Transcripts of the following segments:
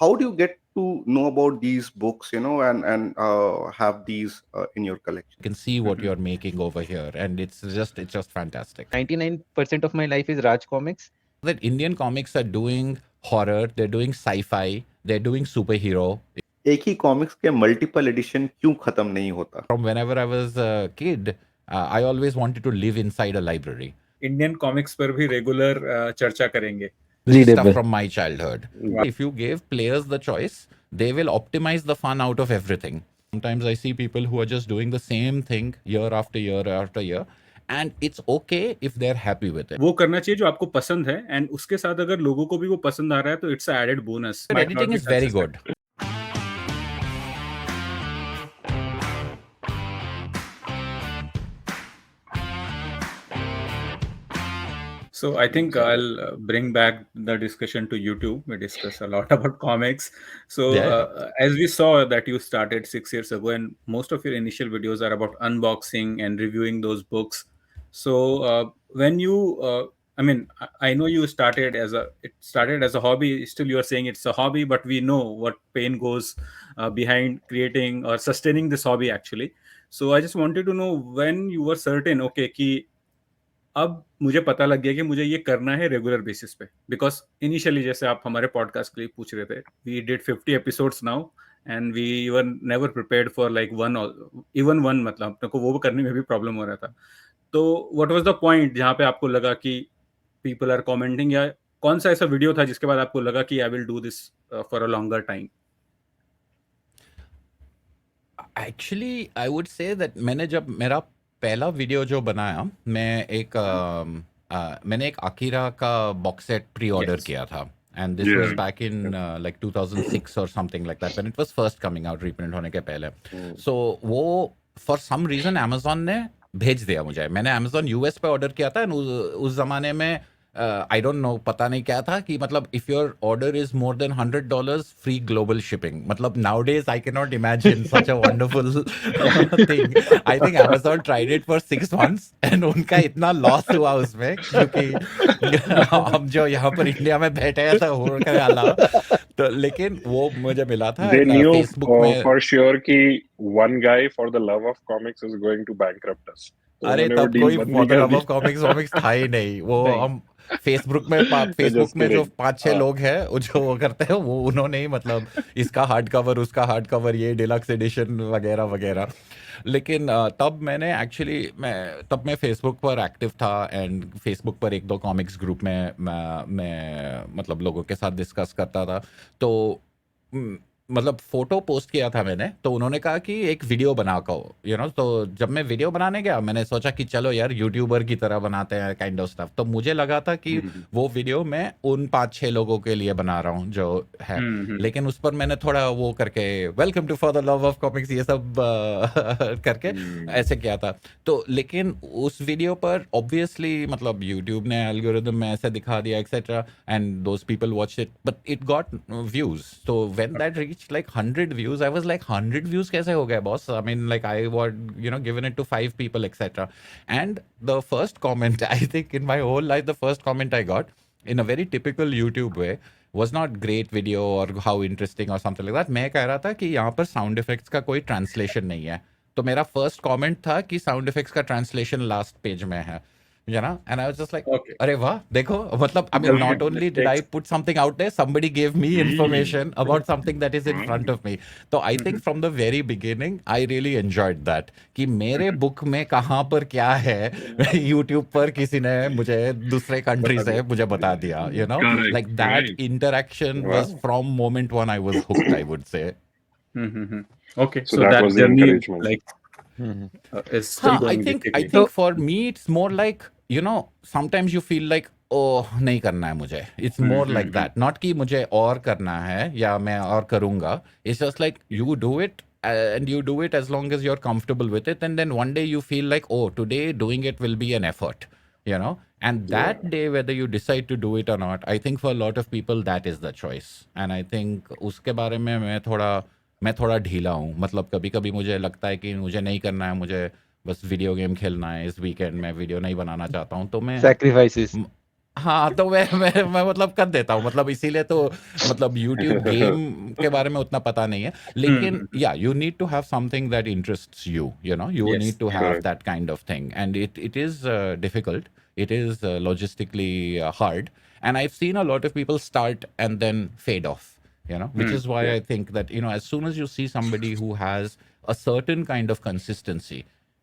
how do you get to know about these books, and have these in your collection? Can see what Mhm. you're making over here, and it's just fantastic. 99% of my life is Raj Comics. That Indian comics are doing horror, they're doing sci-fi, they're doing superhero. एक ही comics के multiple addition क्यों खत्म नहीं होता? From whenever I was a kid, I always wanted to live inside a library. Indian comics पर भी regular चर्चा करेंगे. This is stuff Readable. from my childhood. If you give players the choice, they will optimize the fun out of everything. Sometimes I see people who are just doing the same thing year after year after year, and it's okay if they're happy with it. वो करना चाहिए जो आपको पसंद है, and उसके साथ अगर लोगों को भी वो पसंद आ रहा है तो it's added bonus. But editing is very good. So I think I'll bring back the discussion to YouTube. We discuss a lot about comics. So Yeah. as we saw that you started 6 years ago, and most of your initial videos are about unboxing and reviewing those books. So when you, I mean, I know you started it started as a hobby. Still, you are saying it's a hobby, but we know what pain goes behind creating or sustaining this hobby actually. So I just wanted to know when you were certain, okay, कि अब मुझे पता लग गया कि मुझे ये करना है रेगुलर बेसिस पे. बिकॉज इनिशियली जैसे आप हमारे पॉडकास्ट के लिए पूछ रहे थे, we did 50 episodes now and we were never prepared for like even one, मतलब अपने को वो करने में भी प्रॉब्लम हो रहा था. तो व्हाट वाज द पॉइंट जहाँ पे आपको लगा कि पीपल आर कमेंटिंग, या कौन सा ऐसा वीडियो था जिसके बाद आपको लगा कि I will do this for a longer time? Actually, I would say that मैंने जब मेरा पहला वीडियो जो बनाया, मैंने एक अकीरा का box set pre order Yes. किया था. And this was back in like 2006 or something like that, when it was first coming out, reprint होने के पहले. So वो for some reason Amazon ने भेज दिया मुझे. मैंने Amazon US पे ऑर्डर किया था, and उस जमाने में आई डोंट नो, पता नहीं क्या था कि मतलब if your order is more than $100 free global shipping. मतलब now days I can not imagine such a wonderful thing. I think Amazon tried it for 6 months and उनका इतना लॉस हुआ उसमें, क्योंकि हम जो यहाँ पर इंडिया में बैठे हैं तो हो कर अलावा तो, लेकिन वो मुझे मिला था They knew फेसबुक में. for sure कि one guy for the love of comics is going to bankrupt us. तो अरे उन्होंने वो तब deal कोई बंद भी कर लव दी. ऑफ कॉमिक्स वॉमिक्स था ही नहीं. वो नहीं. हम फेसबुक में Just जो kidding. 5-6 लोग हैं वो जो वो करते हैं, वो उन्होंने ही मतलब इसका हार्ड कवर, उसका हार्ड कवर, ये डिलक्स एडिशन वगैरह वगैरह. लेकिन तब मैंने एक्चुअली तब मैं फेसबुक पर एक्टिव था, एंड फेसबुक पर 1-2 कॉमिक्स ग्रुप में मैं मतलब लोगों के साथ डिस्कस करता था. तो मतलब फोटो पोस्ट किया था मैंने, तो उन्होंने कहा कि एक वीडियो बना को, तो जब मैं वीडियो बनाने गया, मैंने सोचा कि चलो यार यूट्यूबर की तरह बनाते हैं काइंड ऑफ स्टफ. तो मुझे लगा था कि वो वीडियो मैं उन 5-6 लोगों के लिए बना रहा हूँ जो है. लेकिन उस पर मैंने थोड़ा वो करके welcome to for the love of comics ये सब करके ऐसे किया था. तो लेकिन उस वीडियो पर ऑब्वियसली मतलब यूट्यूब ने एल्गोरिदम में ऐसे दिखा दिया etcetera, and those people watch it, but it got views. तो when that reach like 100 views, I was like 100 views कैसे हो गए boss? I mean like I was given it to 5 people etc. And the first comment I think in my whole life, the first comment I got in a very typical YouTube way was not great video or how interesting or something like that. मैं कह रहा था कि यहाँ पर sound effects का कोई translation नहीं है. तो मेरा first comment था कि sound effects का translation last page में है. And I was just like, Okay. अरे वाह देखो, मतलब I mean not only did I put something out there, somebody gave me information about something that is in front of me. So I think from the very beginning I really enjoyed that, कि मेरे book में कहाँ पर क्या है YouTube पर किसी ने मुझे दूसरे कंट्री से मुझे बता दिया. Correct, Like that right. interaction was from moment one I was hooked, I would say. Okay, So that was the journey encouragement. like is still I going. think basically. for me it's more like, sometimes you feel like, oh नहीं करना है मुझे. It's more like that. Not कि मुझे और करना है या मैं और करूँगा. It's just like you do it and you do it as long as you're comfortable with it, and then one day you feel like, oh, today doing it will be an effort, and that day whether you decide to do it or not, I think for a lot of people that is the choice. And I think उसके बारे में मैं थोड़ा ढीला हूँ. मतलब कभी कभी मुझे लगता है कि मुझे नहीं करना है, मुझे बस वीडियो गेम खेलना है, इस वीकेंड में वीडियो नहीं बनाना चाहता हूँ, तो मैं Sacrifices. हाँ, तो मैं मतलब कर देता हूँ, मतलब इसीलिए तो मतलब यूट्यूब गेम के बारे में उतना पता नहीं है, लेकिन या you need to have something that interests you, you know, you Yes, need to yeah. Have Correct. That kind of thing, and it is difficult, it is logistically hard, and I've seen a lot of people start and then fade off, you know, which is why Yeah. I think that, you know, as soon as you see somebody who has a certain kind of consistency,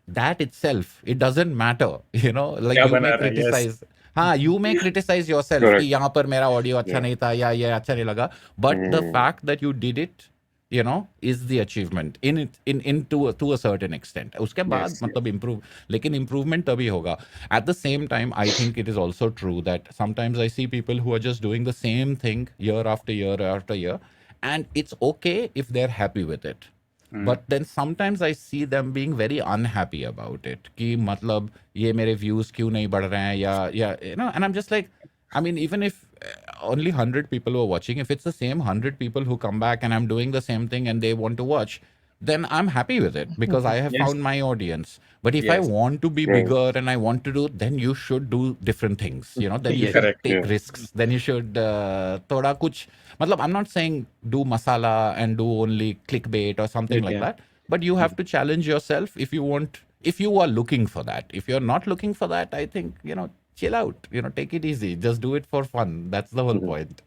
that itself, it doesn't matter, you know, like क्या you बना may रहा है? Yes. criticize, हाँ, you may criticize yourself कि Correct. यहाँ पर मेरा audio अच्छा Yeah. नहीं था या ये अच्छा नहीं लगा, but the fact that you did it, you know, is the achievement in it, in to a certain extent. उसके बाद Yes, मतलब improve, लेकिन improvement तभी होगा. At the same time, I think it is also true that sometimes I see people who are just doing the same thing year after year after year, and it's okay if they're happy with it. But then sometimes I see them being very unhappy about it. कि मतलब ये मेरे views क्यों नहीं बढ़ रहे हैं या you know, and I'm just like, I mean, even if only 100 people were watching, if it's the same 100 people who come back and I'm doing the same thing and they want to watch, then I'm happy with it because I have Yes. found my audience. But if I Yes. want to be Right. bigger and I want to do, then you should do different things. You know, then you Yes. should Correct. take Yeah. risks. Then you should thoda kuch. Matlab, I'm not saying do masala and do only clickbait or something like Yeah. that. But you have to challenge yourself if you want. If you are looking for that. If you're not looking for that, I think, you know, chill out. You know, take it easy. Just do it for fun. That's the whole Mhm. point.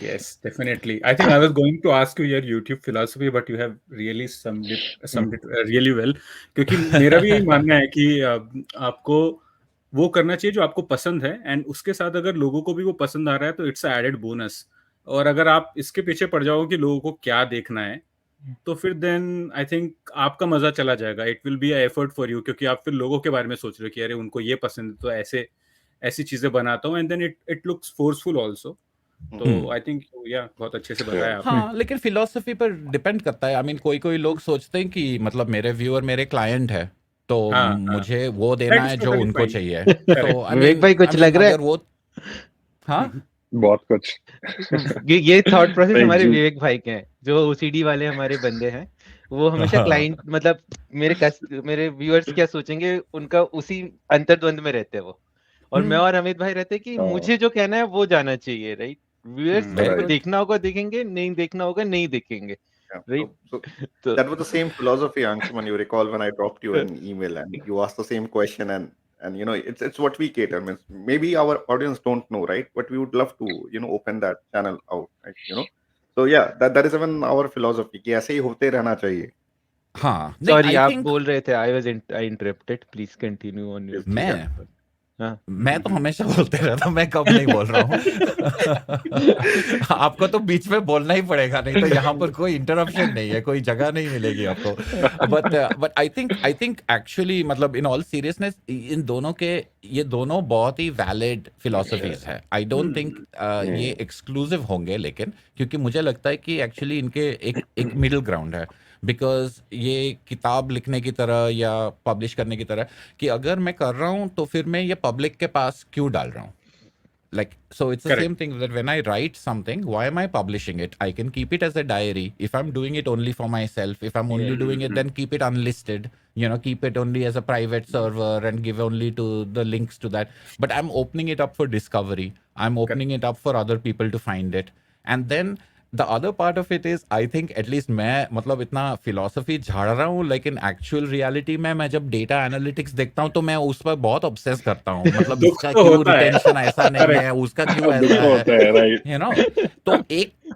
Yes, definitely. I think I was going to ask you your YouTube philosophy, but you have really summed it really well. क्योंकि मेरा भी यही मानना है कि आपको वो करना चाहिए जो आपको पसंद है, एंड उसके साथ अगर लोगों को भी वो पसंद आ रहा है तो इट्स एडेड बोनस. और अगर आप इसके पीछे पड़ जाओ कि लोगों को क्या देखना है, तो फिर देन आई थिंक आपका मजा चला जाएगा. It will be a effort for you, क्योंकि आप फिर लोगों के बारे में सोच रहे हो कि अरे उनको ये पसंद है तो ऐसे ऐसी चीजें बनाता हूँ, and then it looks forceful also. तो आई थिंक या बहुत अच्छे से बताया आपने. हाँ, लेकिन फिलॉसफी पर डिपेंड करता है. आई मीन कोई लोग सोचते हैं कि मतलब मेरे व्यूअर मेरे क्लाइंट है, तो हाँ, हाँ. मुझे वो देना That is है जो totally उनको fine. चाहिए. Correct. तो आई विवेक मीन भाई कुछ लग रहा है? अगर वो, हाँ, बहुत कुछ. ये थॉट प्रोसेस नहीं, हमारे जी. विवेक भाई के हैं, जो ओसीडी वाले हमारे बंदे हैं. वो हमेशा क्लाइंट मतलब मेरे व्यूअर्स क्या सोचेंगे उनका उसी अंतर्द्वंद में रहते हैं वो. और मैं और अमित भाई रहते हैं कि हाँ. मुझे जो कहना है वो जाना चाहिए, राइट. Viewers Hmm. Very जिनको good. देखना होगा देखेंगे, नहीं देखना होगा नहीं देखेंगे, Yeah. राइट. So तो that was the same philosophy, Anshuman. You recall when I dropped you an email and you asked the same question, and you know it's what we cater. Means maybe our audience don't know, right? But we would love to, you know, open that channel out, right? You know. So yeah, that is even our philosophy कि ऐसे ही होते रहना चाहिए. हाँ, नहीं, sorry, आई आप think बोल रहे थे. I interrupted. Please continue on your. ठीक है. मैं तो हमेशा बोलते रहता हूँ, मैं कब नहीं बोल रहा हूँ. आपको तो बीच में बोलना ही पड़ेगा, नहीं तो यहाँ पर कोई इंटरप्शन नहीं है, कोई जगह नहीं मिलेगी आपको. बट आई थिंक एक्चुअली मतलब इन ऑल सीरियसनेस इन दोनों के, ये दोनों बहुत ही वैलिड फिलोसफीज है. आई डोंट थिंक ये एक्सक्लूसिव होंगे, लेकिन क्योंकि मुझे लगता है कि एक्चुअली इनके एक मिडिल ग्राउंड है. बिकॉज ये किताब लिखने की तरह या पब्लिश करने की तरह कि अगर मैं कर रहा हूँ तो फिर मैं ये पब्लिक के पास क्यों डाल रहा हूँ. Like, so it's the Correct. same thing that when I write something, why am I publishing it? I can keep it as a diary. If I'm doing it only for myself, if I'm only doing it, then keep it unlisted, you know, keep it only as a private server and give only to the links to that. But I'm opening it up for discovery. I'm opening it up for other people to find it. And then the other part of it is, I think at least मैं मतलब इतना philosophy झाड़ रहा हूँ, लेकिन actual reality में मैं जब data analytics देखता हूँ तो मैं उस पर बहुत obsess करता हूँ. मतलब दुख इसका तो क्यों होता है. retention ऐसा नहीं Correct. है, उसका क्यों दुख ऐसा है, होता है, right? you know. तो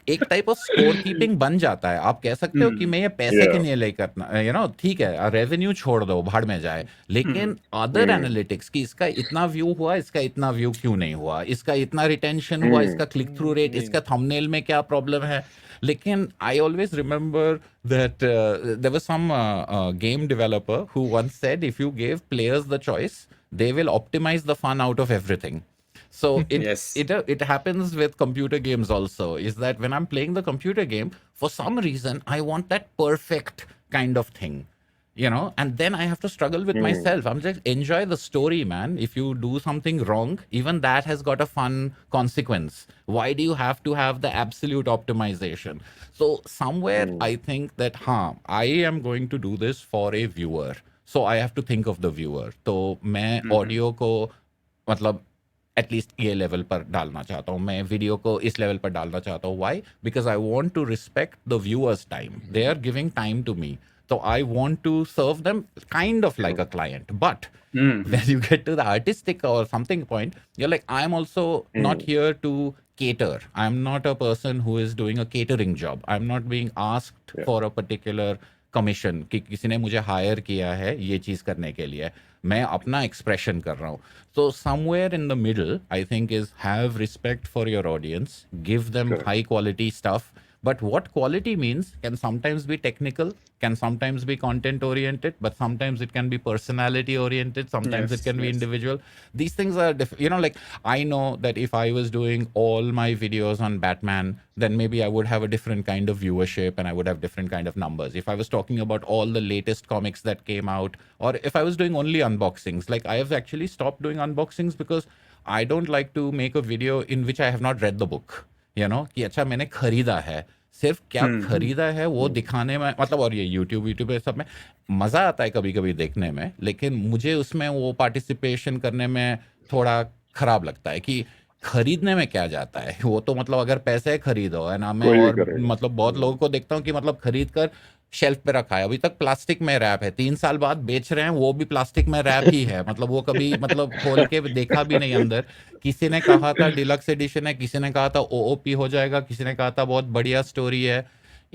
एक टाइप ऑफ स्कोर कीपिंग बन जाता है. आप कह सकते हो कि मैं ये पैसे के Yeah. लिए नहीं करना, यू नो, ठीक है, रेवेन्यू छोड़ दो, भाड़ में जाए. लेकिन अदर एनालिटिक्स कि इसका इतना व्यू हुआ, इसका इतना व्यू क्यों नहीं हुआ, इसका इतना रिटेंशन हुआ, इसका क्लिक थ्रू रेट, इसका थंबनेल में क्या प्रॉब्लम है. लेकिन I always remember that there was some game developer who once said if you give players the choice they will optimize the fun out of everything. So Yes. it happens with computer games also, is that when I'm playing the computer game, for some reason I want that perfect kind of thing, you know, and then I have to struggle with myself. I'm just enjoy the story, man. If you do something wrong, even that has got a fun consequence. Why do you have to have the absolute optimization? So somewhere I think that I am going to do this for a viewer, so I have to think of the viewer. तो मैं audio को मतलब at least ये level पर डालना चाहता हूँ, मैं वीडियो को इस लेवल पर डालना चाहता हूँ. Why? Because I want to respect the viewers time. They are giving time to me, so I want to serve them kind of like a client. But when you get to the artistic or something point, you're like, I'm also not here to cater. I'm not a person who is doing a catering job. I'm not being asked for a particular commission कि किसी ने मुझे higher किया है ये चीज़ करने के लिए, मैं अपना एक्सप्रेशन कर रहा हूँ. So somewhere in the middle, I think, is have respect for your audience, give them high quality stuff. But what quality means can sometimes be technical, can sometimes be content oriented, but sometimes it can be personality oriented, sometimes it can be individual. These things are like, I know that if I was doing all my videos on Batman, then maybe I would have a different kind of viewership and I would have different kind of numbers. If I was talking about all the latest comics that came out, or if I was doing only unboxings, like I have actually stopped doing unboxings because I don't like to make a video in which I have not read the book. कि अच्छा मैंने खरीदा है, सिर्फ क्या खरीदा है वो दिखाने में, मतलब, और ये यूट्यूब पे सब में मज़ा आता है कभी कभी देखने में, लेकिन मुझे उसमें वो पार्टिसिपेशन करने में थोड़ा खराब लगता है कि खरीदने में क्या जाता है. वो तो मतलब अगर पैसे खरीदो है ना, मैं और मतलब बहुत लोगों को देखता हूँ कि मतलब खरीद कर शेल्फ पे रखा है, अभी तक प्लास्टिक में रैप है, 3 साल बाद बेच रहे हैं, वो भी प्लास्टिक में रैप ही है, मतलब वो कभी मतलब खोल के देखा भी नहीं अंदर. किसी ने कहा था डिलक्स एडिशन है, किसी ने कहा था ओओपी हो जाएगा, किसी ने कहा था बहुत बढ़िया स्टोरी है.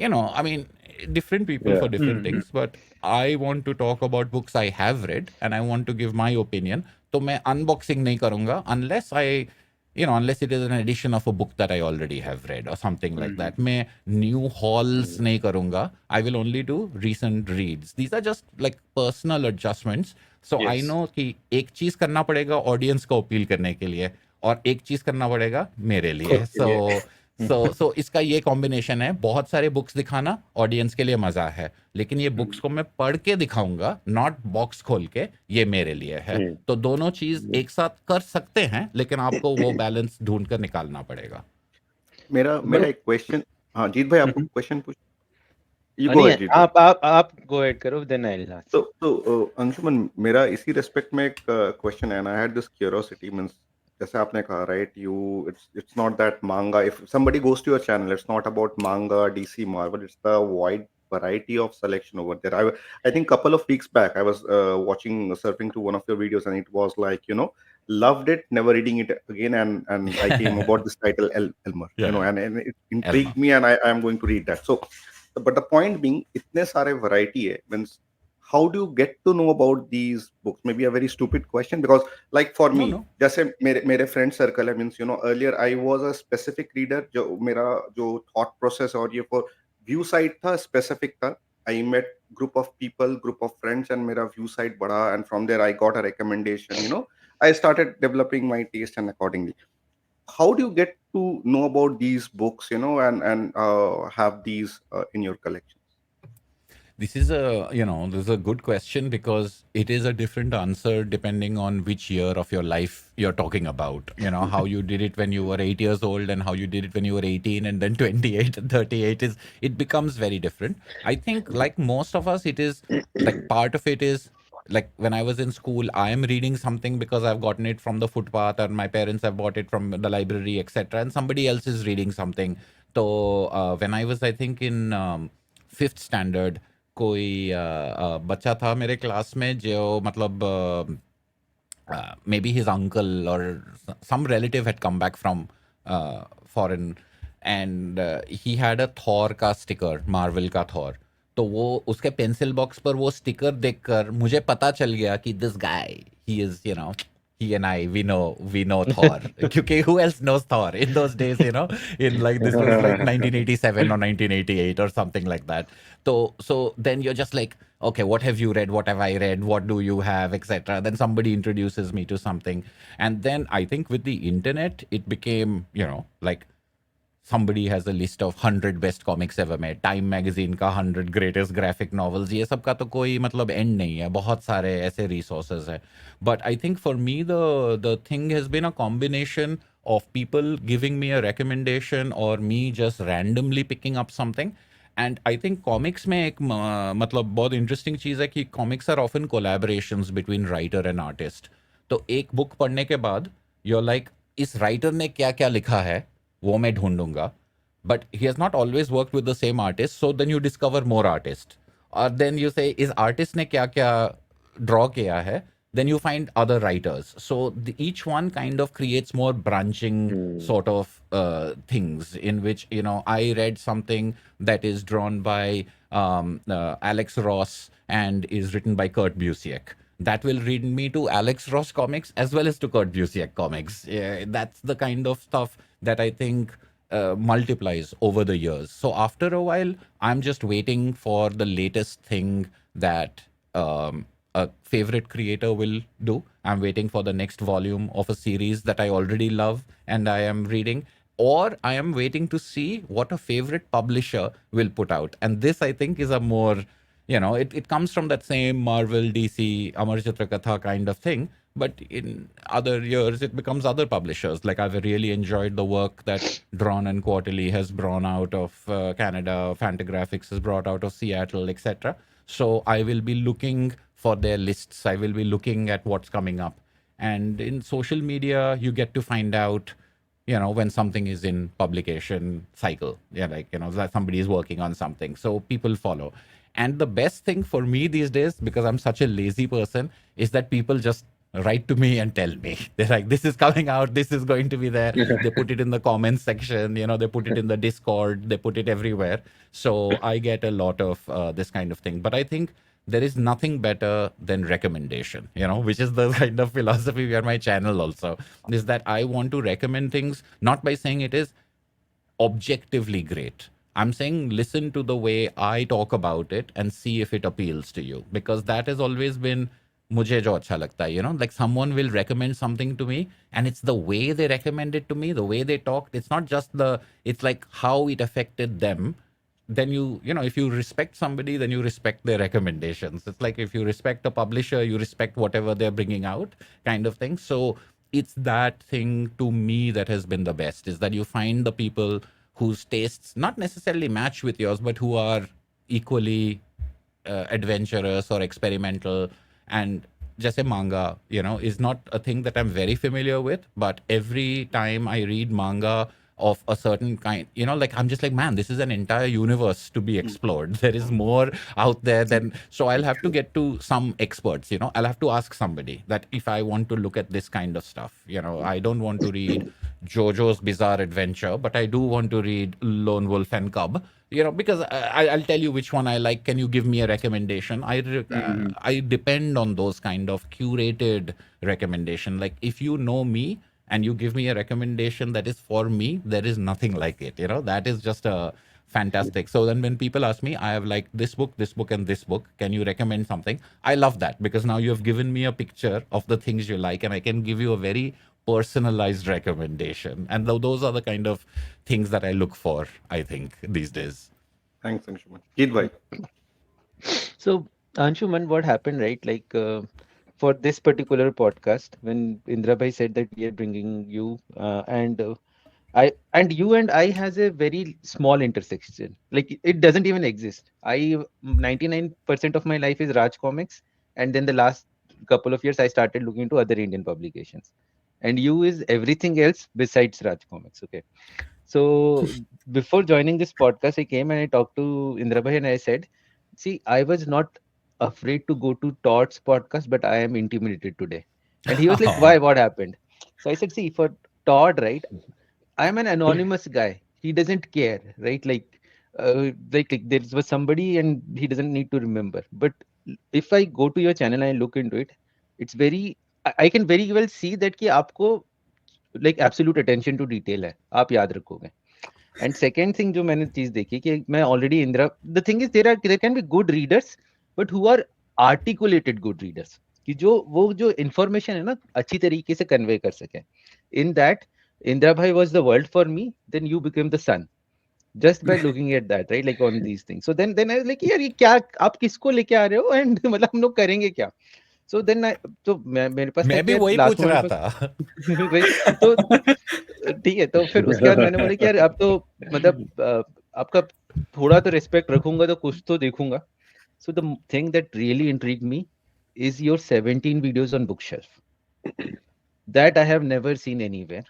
I mean different people for different things, but I want to talk about books I have read and I want to give my opinion. तो मैं unboxing नहीं करूँगा unless unless it is an edition of a book that I already have read or something like that. मैं new hauls नहीं करूँगा. I will only do recent reads. These are just like personal adjustments. So I know कि एक चीज़ करना पड़ेगा audience को appeal करने के लिए और एक चीज़ करना पड़ेगा मेरे लिए. So इसका ये कॉम्बिनेशन है. बहुत सारे बुक्स दिखाना ऑडियंस के लिए मजा है, लेकिन ये बुक्स को मैं पढ़ के दिखाऊंगा, नॉट बॉक्स खोल के, ये मेरे लिए है. तो दोनों चीज एक साथ कर सकते हैं, लेकिन आपको वो बैलेंस ढूंढ कर निकालना पड़ेगा. मेरा एक क्वेश्चन. हाँ जीत भाई, आपको क्वेश्चन पूछ. You go नहीं, ahead, Jeet bhai. आप go ahead करो, then I'll ask. तो अंशुमन, मेरा इसी रेस्पेक्ट में एक क्वेश्चन है, and I had this curiosity. Means जैसे आपने कहा, right, it's not that manga, if somebody goes to your channel, it's not about manga, DC, Marvel, it's the wide variety of selection over there. I think couple of weeks back I was surfing to one of your videos, and it was like, loved it, never reading it again, and I came about this title Elmer, and it intrigued me, and I am going to read that. So but the point being, itne sare variety hai, means how do you get to know about these books? Maybe a very stupid question, because like for me, jaise mere friend circle hai, means earlier I was a specific reader, jo mera jo thought process aur ye for view side tha, specific tha. I met group of people, group of friends, and mera view side badha, and from there I got a recommendation. I started developing my taste, and accordingly, how do you get to know about these books, and have these in your collection? This is a good question, because it is a different answer depending on which year of your life you're talking about. How you did it when you were 8 years old, and how you did it when you were 18, and then 28 and 38 it becomes very different. I think, like most of us, it is like part of it is like when I was in school, I am reading something because I've gotten it from the footpath, or my parents have bought it from the library, etc. And somebody else is reading something. So when I was, I think, in 5th standard, कोई बच्चा था मेरे class में जो मतलब maybe his uncle or some relative had come back from foreign, and he had a Thor का sticker, Marvel का Thor. तो वो उसके पेंसिल बॉक्स पर वो स्टिकर देखकर मुझे पता चल गया कि this guy, he is, he and I, we know Thor. क्योंकि who else knows Thor in those days, in like, this was like 1987 or 1988 or something like that. So then you're just like, okay, what have you read? What have I read? What do you have, etc. Then somebody introduces me to something. And then I think with the internet, it became, like, somebody has a list of 100 best comics ever made. Time magazine का 100 greatest graphic novels. ये सब का तो कोई मतलब end नहीं है. बहुत सारे ऐसे resources है. But I think for me, the thing has been a combination of people giving me a recommendation or me just randomly picking up something. And I think comics में एक मतलब बहुत interesting चीज़ है कि comics are often collaborations between writer and artist. तो एक book पढ़ने के बाद you're like, इस राइटर ने क्या क्या लिखा है वो मैं ढूंढूंगा, but he has not always worked with the same artist, so then you discover more artists. Or then you say, इस artist ने क्या क्या draw किया है, then you find other writers. So each one kind of creates more branching sort of things, in which, you know, I read something that is drawn by Alex Ross and is written by Kurt Busiek. That will lead me to Alex Ross comics as well as to Kurt Busiek comics. Yeah, that's the kind of stuff that I think multiplies over the years. So after a while, I'm just waiting for the latest thing that a favorite creator will do. I'm waiting for the next volume of a series that I already love and I am reading. Or I am waiting to see what a favorite publisher will put out. And this, I think, is a more, you know, it comes from that same Marvel, DC, Amar Chitra Katha kind of thing. But in other years, it becomes other publishers. Like, I've really enjoyed the work that Drawn and Quarterly has brought out of Canada, Fantagraphics has brought out of Seattle, etc. So I will be looking for their lists. I will be looking at what's coming up. And in social media, you get to find out, you know, when something is in publication cycle. Yeah, like, you know, that somebody is working on something. So people follow. And the best thing for me these days, because I'm such a lazy person, is that people just write to me and tell me. They're like, this is coming out, this is going to be there. They put it in the comments section, you know, they put it in the Discord, they put it everywhere. So I get a lot of this kind of thing. But I think there is nothing better than recommendation, you know, which is the kind of philosophy behind my channel also, is that I want to recommend things, not by saying it is objectively great. I'm saying listen to the way I talk about it and see if it appeals to you, because that has always been मुझे जो अच्छा लगता है, you know, like someone will recommend something to me and it's the way they recommend it to me, the way they talked. It's not just it's like how it affected them. Then you know, if you respect somebody, then you respect their recommendations. It's like if you respect a publisher, you respect whatever they're bringing out, kind of thing. So it's that thing to me that has been the best, is that you find the people whose tastes not necessarily match with yours, but who are equally adventurous or experimental. And just a manga, you know, is not a thing that I'm very familiar with, but every time I read manga of a certain kind, you know, like I'm just like, man, this is an entire universe to be explored. There is more out there than, so I'll have to get to some experts, you know, I'll have to ask somebody that if I want to look at this kind of stuff, you know, I don't want to read JoJo's Bizarre Adventure, but I do want to read Lone Wolf and Cub, you know, because I'll tell you which one I like. Can you give me a recommendation? I depend on those kind of curated recommendation. Like if you know me and you give me a recommendation that is for me, there is nothing like it, you know, that is just a fantastic. So then when people ask me, I have like this book and this book, can you recommend something? I love that, because now you have given me a picture of the things you like and I can give you a very personalized recommendation. And those are the kind of things that I look for, I think, these days. Thanks, Anshuman. Keith bhai. So, Anshuman, what happened, right? Like for this particular podcast, when Indra bhai said that we are bringing you and you and I has a very small intersection. Like it doesn't even exist. 99% of my life is Raj Comics, and then the last couple of years I started looking into other Indian publications. And you is everything else besides Raj Comics. Okay. So before joining this podcast, I came and I talked to Indra bhai and I said, see, I was not afraid to go to Todd's podcast, but I am intimidated today. And he was like, why? What happened? So I said, see, for Todd, right? I'm an anonymous guy. He doesn't care, right? Like there was somebody and he doesn't need to remember. But if I go to your channel and I look into it, it's very, I can very well see that कि आपको like absolute attention to detail है, आप याद रखोगे. And second thing जो मैंने चीज देखी कि मैं already Indra, the thing is there can be good readers, but who are articulated good readers, कि वो जो information है ना अच्छी तरीके से convey कर सके. In that, Indra bhai was the world for me, then you became the sun. Just by looking at that, right? Like on these things. So then I was like, यार ये क्या आप किसको लेके आ रहे हो and मतलब हम लोग करेंगे क्या? So then तो मेरे पास मैं भी वही पूछ रहा था. तो ठीक है, तो फिर उसके बाद मैंने बोला कि यार अब तो मतलब आपका थोड़ा तो रिस्पेक्ट रखूंगा तो कुछ तो देखूंगा. So the thing that really intrigued me is your 17 videos on Bookshelf. That I have never seen anywhere.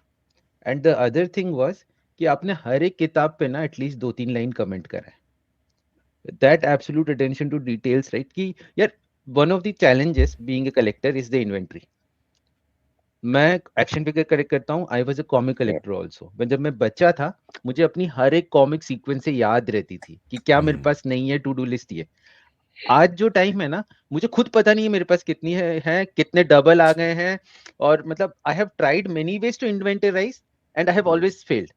And the other thing was कि आपने हर एक किताब पे ना एटलीस्ट 2-3 लाइन कमेंट करा है. That absolute attention to details, right? कि यार one of the challenges being a collector is the inventory. मैं एक्शन फिगर कलेक्ट करता हूँ. I was a comic collector also. जब मैं बच्चा था मुझे अपनी हर एक कॉमिक सीक्वेंस से याद रहती थी कि क्या मेरे पास नहीं है, टू डू लिस्ट ये. आज जो टाइम है ना, मुझे खुद पता नहीं है मेरे पास कितनी है कितने डबल आ गए हैं. और मतलब I have tried many ways to inventorise and I have always failed.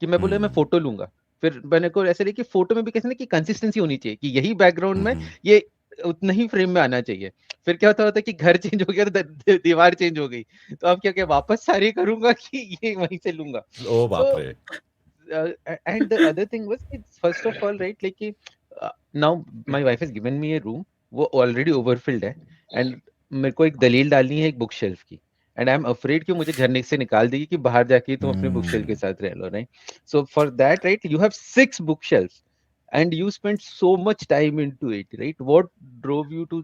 कि मैं बोला मैं फोटो लूंगा, फिर मैंने को ऐसे कि फोटो में भी कैसे ना कि कंसिस्टेंसी होनी चाहिए कि यही बैकग्राउंड में ये उतना ही फ्रेम में आना चाहिए. फिर क्या होता है कि घर चेंज हो गया तो दीवार चेंज हो गई, तो अब क्या क्या वापस सारी करूंगा कि ये वहीं से लूंगा. ओ बाप रे. And the other thing was, it's first of all, right, like now my wife has given me a room, वो already overfilled है, and मेरे को एक दलील डालनी है एक बुक शेल्फ की. एंड आई एम अफ्रेड कि मुझे घर से निकाल देगी कि बाहर जाके तुम अपने बुक शेल्फ के साथ रह लो, right? So for that, right, you have 6 book shelfs and you spent so much time into it, right? What drove you to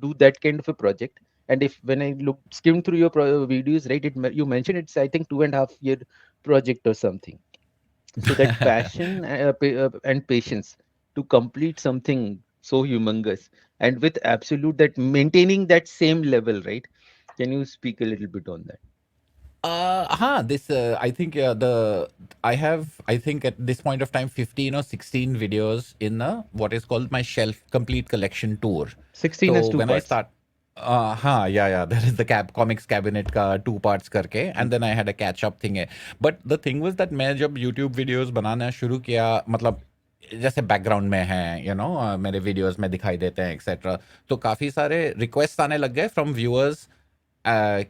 do that kind of a project? And if when I skimmed through your videos, right, you mentioned it's, I think, 2.5 year project or something. So that passion and patience to complete something so humongous and with absolute that maintaining that same level, right? Can you speak a little bit on that? This I think I have, I think at this point of time 15 or 16 videos in what is called my shelf complete collection tour. 16 has So 2 when I parts. start yeah, there is the comics cabinet ka 2 parts करके, and then I had a catch up thing है. But the thing was that मैं जब YouTube videos बनाना शुरू किया, मतलब जैसे background में है, मेरे वीडियोस में दिखाई देते हैं एक्सेट्रा, तो काफी सारे रिक्वेस्ट आने लग गए फ्रॉम व्यूअर्स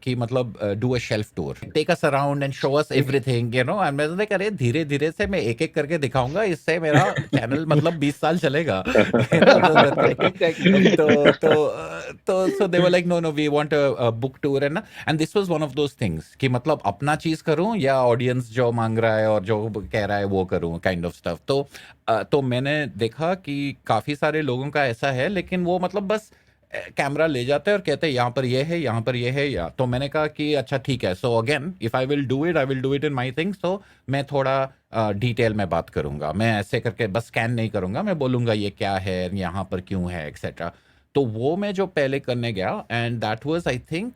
कि मतलब do a shelf tour, take us around and show us everything, and मैं सोचा अरे धीरे धीरे से मैं एक एक करके दिखाऊंगा, इससे मेरा चैनल मतलब 20 साल चलेगा. Exactly. तो so they were like no we want a book tour, and this was one of those things कि मतलब अपना चीज करूं या ऑडियंस जो मांग रहा है और जो कह रहा है वो करूं, काइंड ऑफ स्टफ. तो मैंने देखा कि काफी सारे लोगों का ऐसा है, लेकिन वो मतलब बस कैमरा ले जाते हैं और कहते हैं यहाँ पर ये है, यहाँ पर ये है, या तो मैंने कहा कि अच्छा ठीक है. So again if I will do it in my things. तो मैं थोड़ा डिटेल में बात करूंगा, मैं ऐसे करके बस स्कैन नहीं करूंगा, मैं बोलूंगा ये क्या है, यहाँ पर क्यों है, एक्सेट्रा. तो वो मैं जो पहले करने गया, and that was I think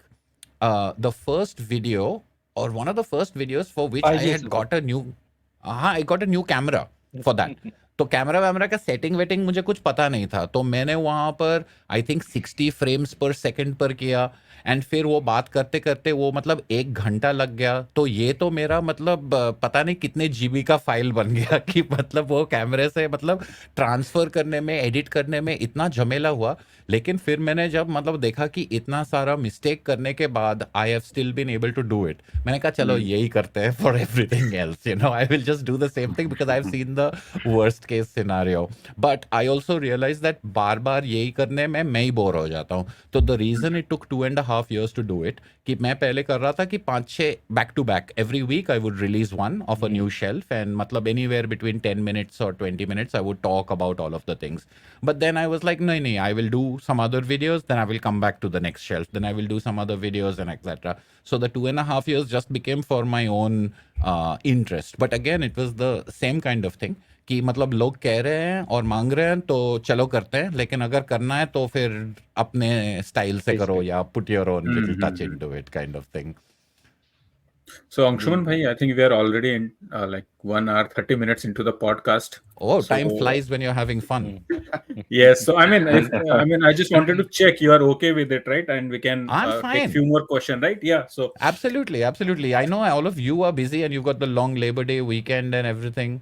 the first video और one of the first videos for which I had got a new I got a new camera for that. तो कैमरा वैमरा का सेटिंग वेटिंग मुझे कुछ पता नहीं था, तो मैंने वहाँ पर आई थिंक 60 फ्रेम्स पर सेकंड पर किया, एंड फिर वो बात करते करते वो मतलब 1 घंटा लग गया. तो ये तो मेरा मतलब पता नहीं कितने जीबी का फाइल बन गया कि मतलब वो कैमरे से मतलब ट्रांसफर करने में, एडिट करने में इतना झमेला हुआ. लेकिन फिर मैंने जब मतलब देखा कि इतना सारा मिस्टेक करने के बाद I have still been able to do it, मैंने कहा चलो यही करते हैं for everything else, I will just do the same thing because I have seen the worst case scenario. But I also realise that बार बार यही करने में मैं ही बोर हो जाता हूँ. तो the reason it took 2.5 years to do it कि मैं पहले कर रहा था कि 5-6 back to back every week I would release one of a new shelf, and मतलब एनीवेयर बिटवीन 10 minutes और 20 minutes I would talk about all of the things. But then I was like, no, I will do some other videos, then I will come back to the next shelf, then I will do some other videos, and etc. So the 2.5 years just became for my own interest. But again, it was the same kind of thing कि मतलब लोग कह रहे हैं और मांग रहे हैं तो चलो करते हैं, लेकिन अगर करना है तो फिर अपने स्टाइल से करो या put your own little touch into it, kind of thing. So Anshuman bhai, I think we are already in like 1 hour 30 minutes into the podcast. Oh, time flies when you're having fun. Yes, so I mean, I just wanted to check you are okay with it, right? And we can I'm fine. take few more questions, right? Yeah, so absolutely. I know all of you are busy and you've got the long Labor Day weekend and everything.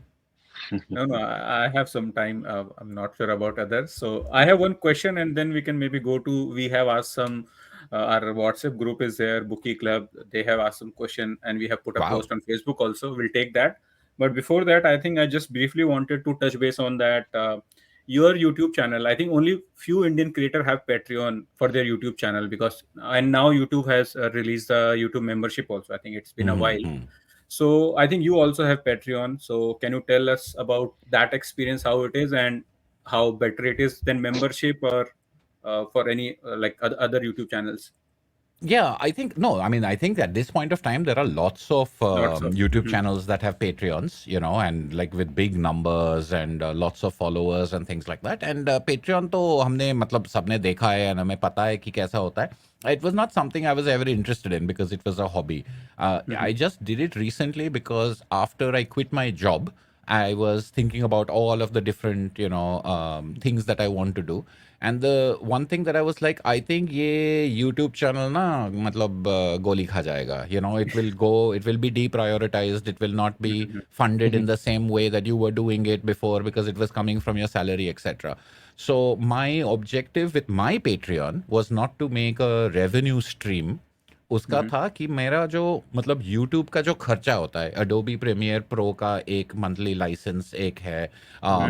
No, I have some time. I'm not sure about others. So I have one question, and then we can maybe go to. We have asked some. Our WhatsApp group is there, Bookie Club. They have asked some question, and we have put a post on Facebook also. We'll take that. But before that, I think I just briefly wanted to touch base on that. Your YouTube channel. I think only few Indian creators have Patreon for their YouTube channel, because and now YouTube has released the YouTube membership also. I think it's been a while. So I think you also have Patreon. So can you tell us about that experience, how it is and how better it is than membership or for any like other YouTube channels? Yeah, I think no. I mean, I think at this point of time, there are lots of Lots of. YouTube channels that have Patreons, you know, and like with big numbers and lots of followers and things like that. And Patreon तो हमने मतलब सबने देखा है and हमें पता है कि कैसा होता है. It was not something I was ever interested in because it was a hobby. I just did it recently because after I quit my job, I was thinking about all of the different, you know, things that I want to do. And the one thing that I was like, I think ये YouTube channel ना मतलब गोली खा जाएगा. You know, it will be deprioritized. It will not be funded in the same way that you were doing it before because it was coming from your salary, etc. So my objective with my Patreon was not to make a revenue stream. उसका था कि मेरा जो मतलब YouTube का जो खर्चा होता है Adobe Premiere Pro का एक मंथली लाइसेंस एक है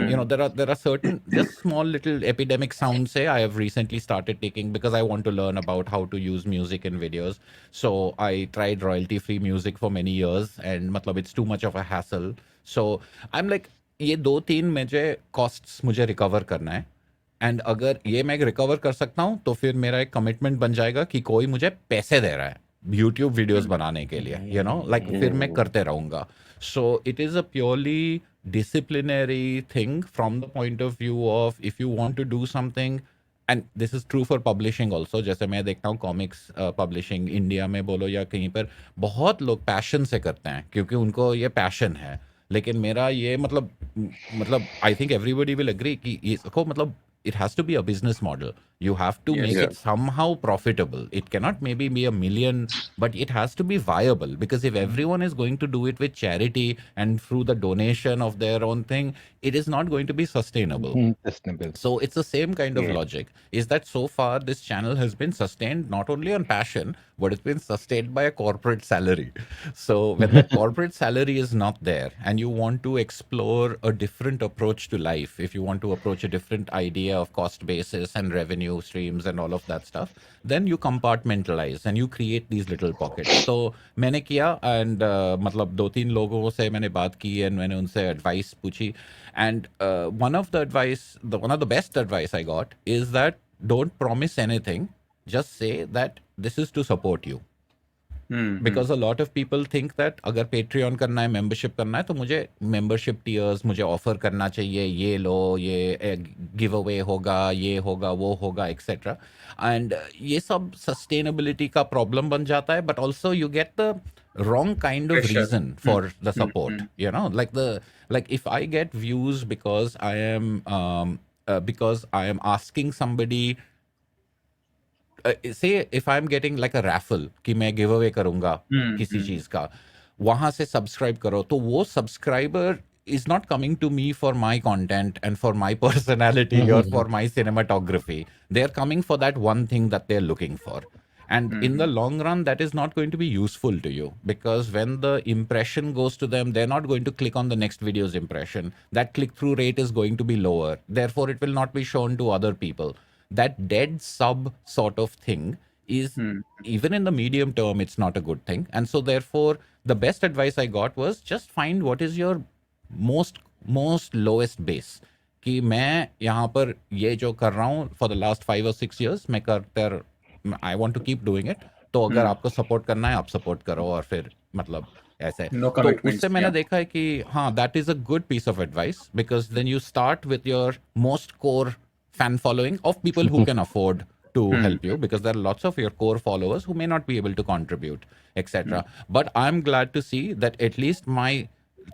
you know there are certain just small little epidemic sounds say I have recently started taking because I want to learn about how to use music in videos, so I tried royalty free music for many years and मतलब it's too much of a hassle, so I'm like ये दो तीन मुझे costs मुझे recover करना है and अगर ये मैं रिकवर कर सकता हूँ तो फिर मेरा एक कमिटमेंट बन जाएगा कि कोई मुझे पैसे दे रहा है यूट्यूब वीडियोस बनाने के लिए यू नो लाइक फिर मैं करते रहूँगा. So it is a purely disciplinary thing from the point of view of if you want to do something and this is true for publishing also. जैसे मैं देखता हूँ कॉमिक्स पब्लिशिंग इंडिया में बोलो या कहीं पर बहुत लोग पैशन से करते हैं क्योंकि उनको ये पैशन है. लेकिन मेरा ये मतलब I think everybody will agree कि इसको मतलब it has to be a business model. You have to Yes. make Yeah. it somehow profitable. It cannot maybe be a million, but it has to be viable because if everyone is going to do it with charity and through the donation of their own thing, it is not going to be sustainable. Sustainable. So it's the same kind of Yeah. logic. Is that so far this channel has been sustained not only on passion, but it's been sustained by a corporate salary. So when that corporate salary is not there and you want to explore a different approach to life, if you want to approach a different idea of cost basis and revenue streams and all of that stuff, then you compartmentalize and you create these little pockets. So मैंने किया and मतलब दो तीन लोगों से मैंने बात की and मैंने उनसे advice पूछी. And one of the best advice I got is that don't promise anything. Just say that this is to support you. Because a lot of people think that अगर Patreon करना है, membership करना है, तो मुझे membership tiers मुझे offer करना चाहिए, ये लो, ये giveaway होगा, ये होगा, वो होगा, etc. And ये सब sustainability का problem बन जाता है, but also you get the wrong kind of Pressure. reason for the support. You know, like if I get views because I am asking somebody. Say if I'm getting like a raffle कि मैं give away करूंगा किसी चीज का, वहां से subscribe करो, तो वो subscriber is not coming to me for my content and for my personality or for my cinematography. They're coming for that one thing that they're looking for. And in the long run, that is not going to be useful to you because when the impression goes to them, they're not going to click on the next video's impression. That click-through rate is going to be lower. Therefore, it will not be shown to other people. That dead sub sort of thing is even in the medium term, it's not a good thing. And so therefore, the best advice I got was just find what is your most lowest base. कि मैं यहाँ पर ये जो कर रहा हूँ for the last 5 or 6 years मैं करते I want to keep doing it. तो अगर आपको सपोर्ट करना है आप सपोर्ट करो और फिर मतलब ऐसे No तो commitments, उससे मैंने yeah. देखा है कि हाँ that is a good piece of advice because then you start with your most core fan following of people who can afford to help you because there are lots of your core followers who may not be able to contribute, etc. But I'm glad to see that at least my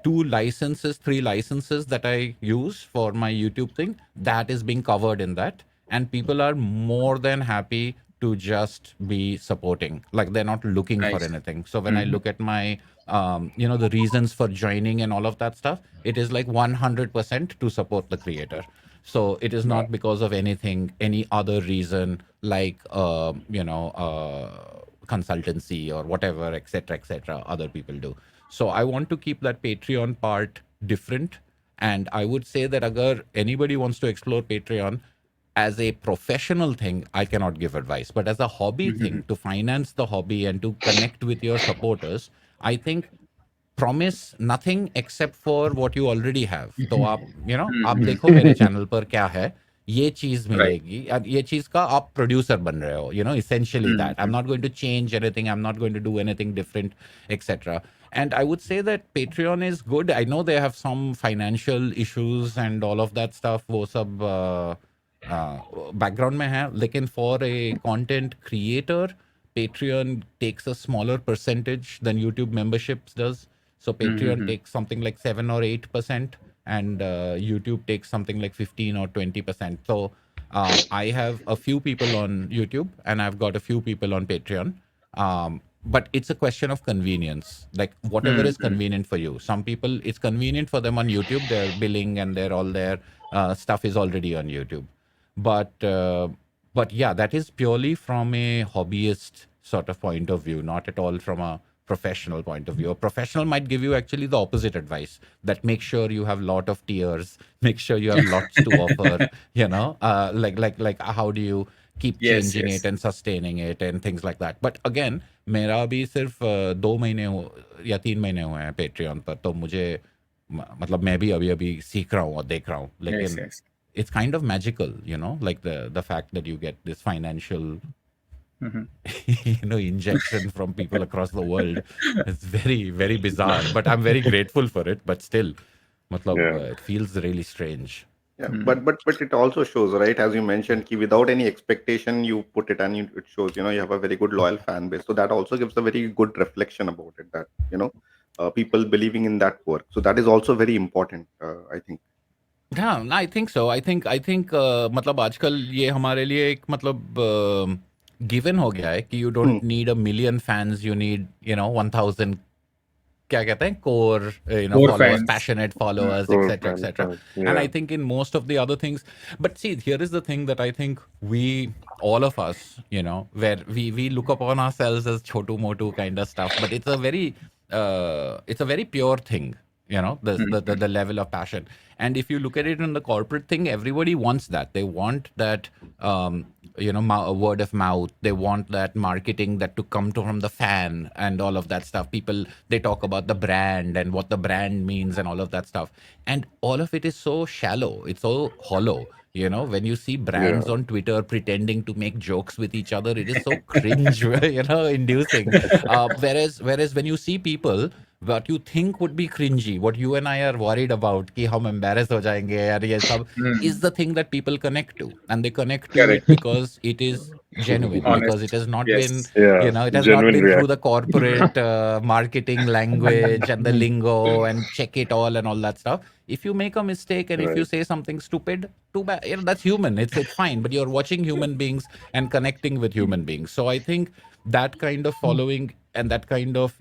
3 licenses that I use for my YouTube thing, that is being covered in that. And people are more than happy to just be supporting. Like they're not looking for Nice. anything. So when I look at my, the reasons for joining and all of that stuff, it is like 100% to support the creator. So it is not because of anything, any other reason like, consultancy or whatever, etc., other people do. So I want to keep that Patreon part different. And I would say that agar anybody wants to explore Patreon as a professional thing, I cannot give advice. But as a hobby thing, to finance the hobby and to connect with your supporters, I think promise nothing except for what you already have. तो आप आप देखो मेरे channel पर क्या है ये चीज Right. मिलेगी और ये चीज का आप प्रोड्यूसर बन रहे हो, essentially that I'm not going to change anything, I'm not going to do anything different, etc. And I would say that Patreon is good. I know they have some financial issues and all of that stuff, वो सब background में है, लेकिन for a content creator, Patreon takes a smaller percentage than YouTube memberships does. So Patreon takes something like 7 or 8%, and YouTube takes something like 15 or 20%. So I have a few people on YouTube, and I've got a few people on Patreon. But it's a question of convenience, like whatever is convenient for you. Some people, it's convenient for them on YouTube. Their billing and their all their stuff is already on YouTube. But yeah, that is purely from a hobbyist sort of point of view, not at all from a professional point of view. A professional might give you actually the opposite advice, that make sure you have lot of tiers, make sure you have lots to offer, like how do you keep Yes, changing yes. it and sustaining it and things like that. But again, मेरा अभी सिर्फ 2 महीने या 3 महीने हुए हैं Patreon पर, तो मुझे मतलब मैं भी अभी अभी सीख रहा हूँ और देख रहा हूँ, Yes, लेकिन yes. it's kind of magical, like the fact that you get this financial injection from people across the world. It's very, very bizarre, but I'm very grateful for it. But still, matlab, Yeah. it feels really strange. Yeah, but it also shows, right? As you mentioned, ki without any expectation, you put it, and it shows. You have a very good loyal fan base. So that also gives a very good reflection about it. That people believing in that work. So that is also very important. I think. Yeah, I think so. I think मतलब आजकल ये हमारे लिए एक मतलब given हो गया है कि you don't need a million fans. You need 1,000. क्या कहते हैं core Core followers, fans. passionate followers, Core etc., fan, etc. yeah. And I think in most of the other things, but see, here is the thing that I think all of us, where we look upon ourselves as chotu motu kind of stuff, but it's a very pure thing, the level of passion. And if you look at it in the corporate thing, everybody wants that. They want that, word of mouth. They want that marketing that to come from the fan and all of that stuff. People, they talk about the brand and what the brand means and all of that stuff. And all of it is so shallow. It's so hollow. When you see brands on Twitter pretending to make jokes with each other, it is so cringe, inducing. Whereas when you see people, what you think would be cringy, what you and I are worried about, कि हम embarrassed हो जाएंगे यार ये सब, is the thing that people connect to, and they connect to Correct. it because it is genuine, because it Honest. has not Yes. been, Yeah. it has not Genuine been through the reaction. corporate marketing language and the lingo and check it all and all that stuff. If you make a mistake and if you Right. say something stupid, too bad. That's human. It's fine. But you're watching human beings and connecting with human beings. So I think that kind of following and that kind of,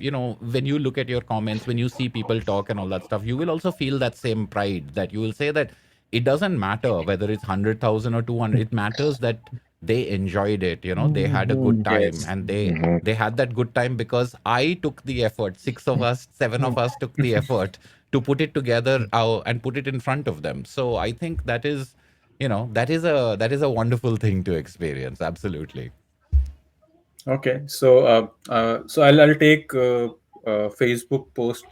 when you look at your comments, when you see people talk and all that stuff, you will also feel that same pride, that you will say that it doesn't matter whether it's 100,000 or 200. It matters that they enjoyed it. They had a good time, Yes. and they had that good time because I took the effort. 6 of us, 7 of us took the effort to put it together and put it in front of them. So I think that is, that is a wonderful thing to experience. Absolutely. Okay, so I'll take Facebook post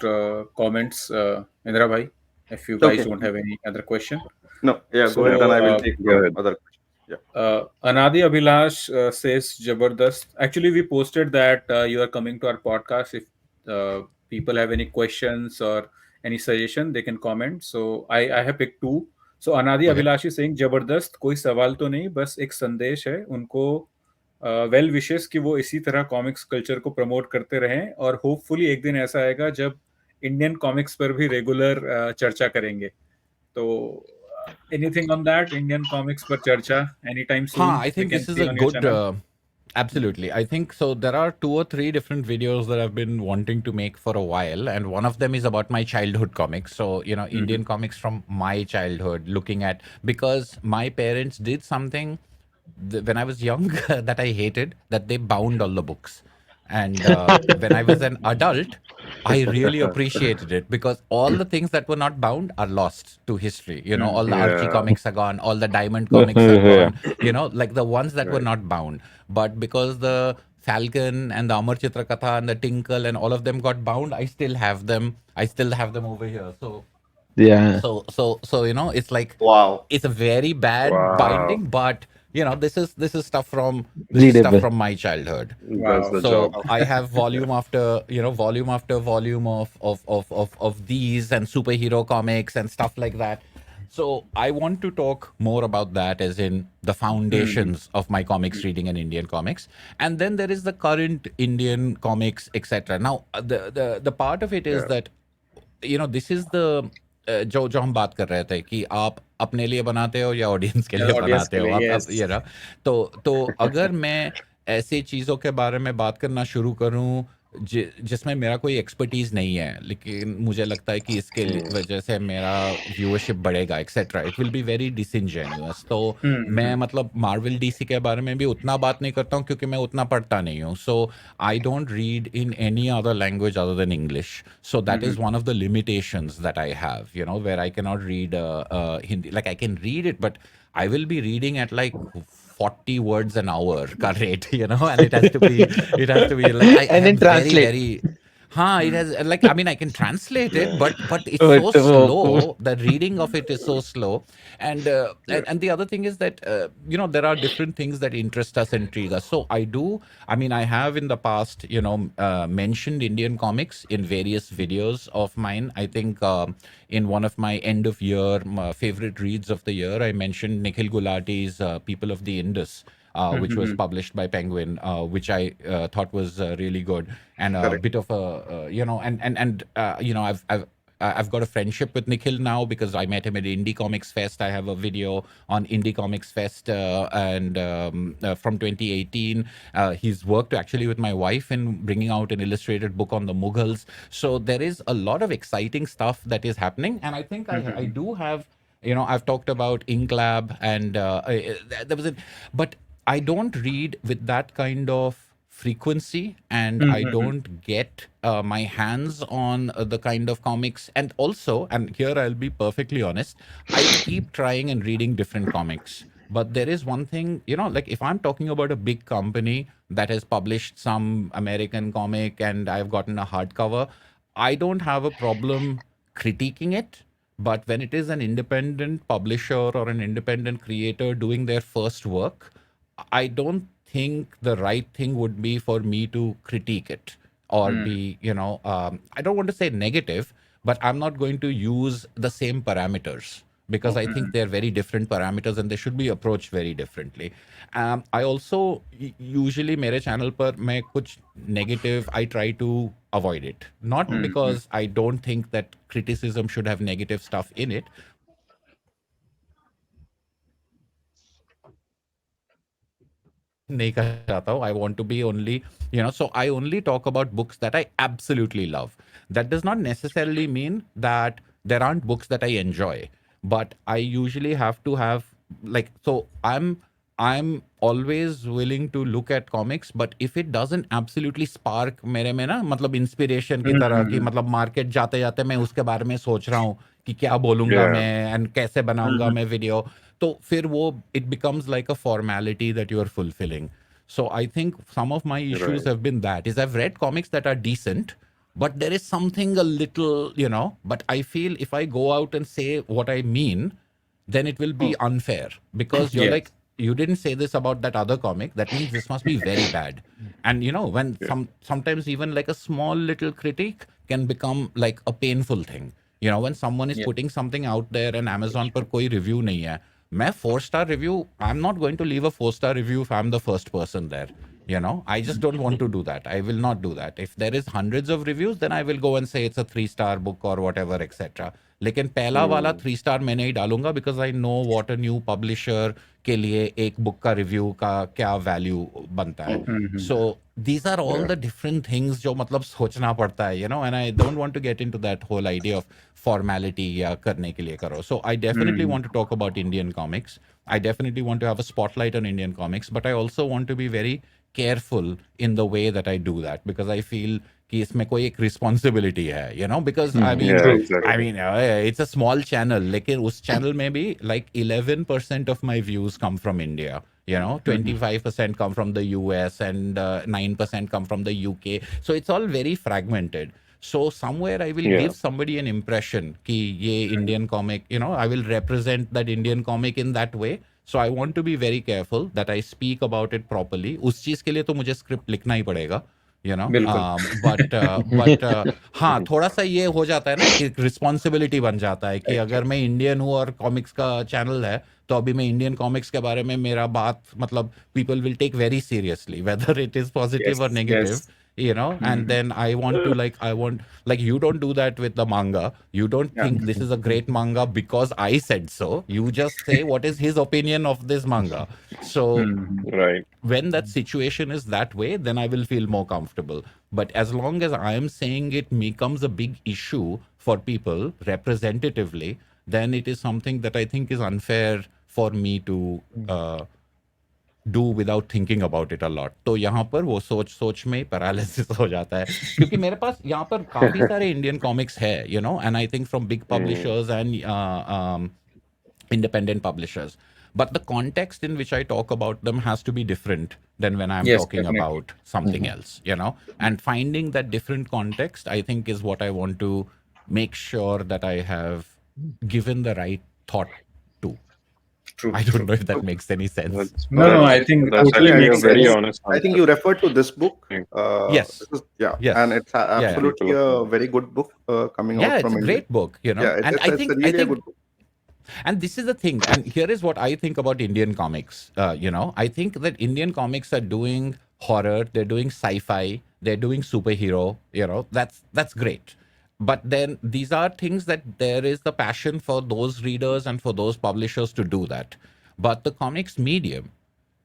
comments, Indra bhai, if you guys Okay. don't have any other question. No, yeah, So, go ahead. Then I will take go ahead. other questions. Yeah. Anadi Abhilash says Jabardast. Actually, we posted that you are coming to our podcast. If people have any questions or any suggestion, they can comment. So I have picked 2. So Anadi Okay. Abhilash is saying जबरदस्त, कोई सवाल तो नहीं, बस एक संदेश है उनको, वेल विशेस कि वो इसी तरह कॉमिक्स कल्चर को प्रमोट करते रहें और होपफुली एक दिन ऐसा आएगा जब इंडियन कॉमिक्स पर भी रेगुलर चर्चा करेंगे. तो anything on that, Indian comics पर चर्चा anytime soon I we think can this is see a on your good. channel? Absolutely. I think so. There are 2 or 3 different videos that I've been wanting to make for a while, and one of them is about my childhood comics. So, Indian comics from my childhood, looking at, because my parents did something when I was young that I hated, that they bound all the books. And when I was an adult, I really appreciated it because all the things that were not bound are lost to history. All the Archie Yeah. comics are gone, all the Diamond comics are Yeah. gone, like the ones that were Right. not bound. But because the Falcon and the Amar Chitra Katha and the Tinkle and all of them got bound, I still have them. I still have them over here. So Yeah. So you know, it's like Wow. it's a very bad Wow. binding, but you know, this is stuff from Readable. my childhood. Does Wow. the So job. I have volume after, you know, volume after volume of these and superhero comics and stuff like that. So I want to talk more about that, as in the foundations of my comics reading and Indian comics, and then there is the current Indian comics, etc. Now the part of it is Yeah. that, you know, this is the जो जो हम बात कर रहे थे कि आप अपने लिए बनाते हो या ऑडियंस के लिए Audience बनाते के हो, लिए, आप yes. ये ना, तो अगर मैं ऐसी चीज़ों के बारे में बात करना शुरू करूं जिसमें मेरा कोई एक्सपर्टीज नहीं है, लेकिन मुझे लगता है कि इसके वजह से मेरा व्यूअरशिप बढ़ेगा etcetera, it will be very disingenuous. तो मैं मतलब मार्वल डीसी के बारे में भी उतना बात नहीं करता हूँ क्योंकि मैं उतना पढ़ता नहीं हूँ। सो I don't read in any other language other than English. So that is one of the limitations that I have, you know, where I cannot read Hindi. Like I can read it, but I will be reading at like 40 words an hour ka rate, you know, and it has to be like I And am then translate. very Huh, it has like, I mean, I can translate it, but it's But, so oh, slow. The reading of it is so slow, and Yeah. and the other thing is that you know, there are different things that interest us and intrigue us. So I do. I mean, I have in the past, you know, mentioned Indian comics in various videos of mine. I think in one of my end of year favorite reads of the year, I mentioned Nikhil Gulati's People of the Indus, which was published by Penguin, which I thought was really good, and a Correct. bit of a you know, and you know, I've got a friendship with Nikhil now because I met him at Indie Comics Fest. I have a video on Indie Comics Fest and from 2018. He's worked actually with my wife in bringing out an illustrated book on the Mughals. So there is a lot of exciting stuff that is happening, and I think I do have, you know, I've talked about Inklab and there was a, but I don't read with that kind of frequency, and I don't get my hands on the kind of comics. And also, and here I'll be perfectly honest, I keep trying and reading different comics. But there is one thing, you know, like if I'm talking about a big company that has published some American comic and I've gotten a hardcover, I don't have a problem critiquing it. But when it is an independent publisher or an independent creator doing their first work, I don't think the right thing would be for me to critique it or be, you know, I don't want to say negative, but I'm not going to use the same parameters because I think they're very different parameters and they should be approached very differently. I also usually मेरे channel पर मैं कुछ negative I try to avoid it. Not because I don't think that criticism should have negative stuff in it, नहीं करना चाहता हूँ. I want to be only, you know, so I only talk about books that I absolutely love. That does not necessarily mean that there aren't books that I enjoy, but I usually have to have, like, so I'm always willing to look at comics, but if it doesn't absolutely spark मेरे में ना, मतलब inspiration की तरह कि मतलब market जाते जाते मैं उसके बारे में सोच रहा हूँ कि क्या बोलूँगा Yeah. मैं and कैसे बनाऊँगा मैं video, तो फिर वो it becomes like a formality that you are fulfilling. So I think some of my issues Right. have been that is I've read comics that are decent, but there is something a little, you know, but I feel if I go out and say what I mean, then it will be unfair because you're Yes. like, you didn't say this about that other comic, that means this must be very bad. And you know, when sometimes even like a small little critique can become like a painful thing. You know, when someone is Yeah. putting something out there and Amazon पर कोई review नहीं है, मैं 4-star review, I'm not going to leave a 4-star review if I'm the first person there. You know, I just don't want to do that. I will not do that. If there is hundreds of reviews, then I will go and say it's a 3-star book or whatever, etc. लेकिन पहला वाला 3-star मैं नहीं डालूंगा because I know what a new publisher के लिए एक book का रिव्यू का क्या वैल्यू बनता है. So these are all the different things जो मतलब सोचना पड़ता है, you know, and I don't want to get into that whole idea of formality या करने के लिए करो. So I definitely want to talk about Indian comics. I definitely want to have a spotlight on Indian comics, but I also want to be very careful in the way that I do that because I feel कि इसमें कोई एक responsibility है, you know, because I mean, Yeah, exactly. I mean, it's a small channel, लेकिन उस channel में भी like 11% of my views come from India. You know, 25% come from the US and 9% come from the UK. So it's all very fragmented. So somewhere I will Yeah. give somebody an impression कि ये Indian comic, you know, I will represent that Indian comic in that way. So I want to be very careful that I speak about it properly. उस चीज के लिए तो मुझे script लिखना ही पड़ेगा, you know. बिल्कुल। But हाँ, थोड़ा सा ये हो जाता है ना कि रिस्पॉन्सिबिलिटी बन जाता है कि अगर मैं इंडियन हूँ और कॉमिक्स का चैनल है, तो अभी मैं इंडियन कॉमिक्स के बारे में मेरा बात मतलब people will take very seriously whether it is positive और negative, you know. And then I want to like you don't do that with the manga. You don't Yeah. think this is a great manga because I said so. You just say what is his opinion of this manga. So Right. when that situation is that way, then I will feel more comfortable. But as long as I am saying it becomes a big issue for people representatively, then it is something that I think is unfair for me to do without thinking about it a lot. तो यहाँ पर वो सोच में paralysis हो जाता है, क्योंकि मेरे पास यहाँ पर काफी सारे इंडियन कॉमिक्स है, you know, and I think from big publishers and independent publishers. But the context in which I talk about them has to be different than when I'm Yes, talking definitely. about something else, you know. And finding that different context, I think, is what I want to make sure that I have given the right thought to. True. I don't know if that makes any sense. That's No, that's- I think that's totally actually a makes very sense. honest I think answer. you referred to this book. Yes. This is, yeah. Yes. And it's yeah. absolutely a very good book coming Yeah, out it's from a India. great book, you know. Yeah, And it's, I it's think really a good book. and this is the thing, and here is what I think about Indian comics. You know, I think that Indian comics are doing horror, they're doing sci-fi, they're doing superhero. You know, that's great. But then these are things that there is the passion for those readers and for those publishers to do that. But the comics medium,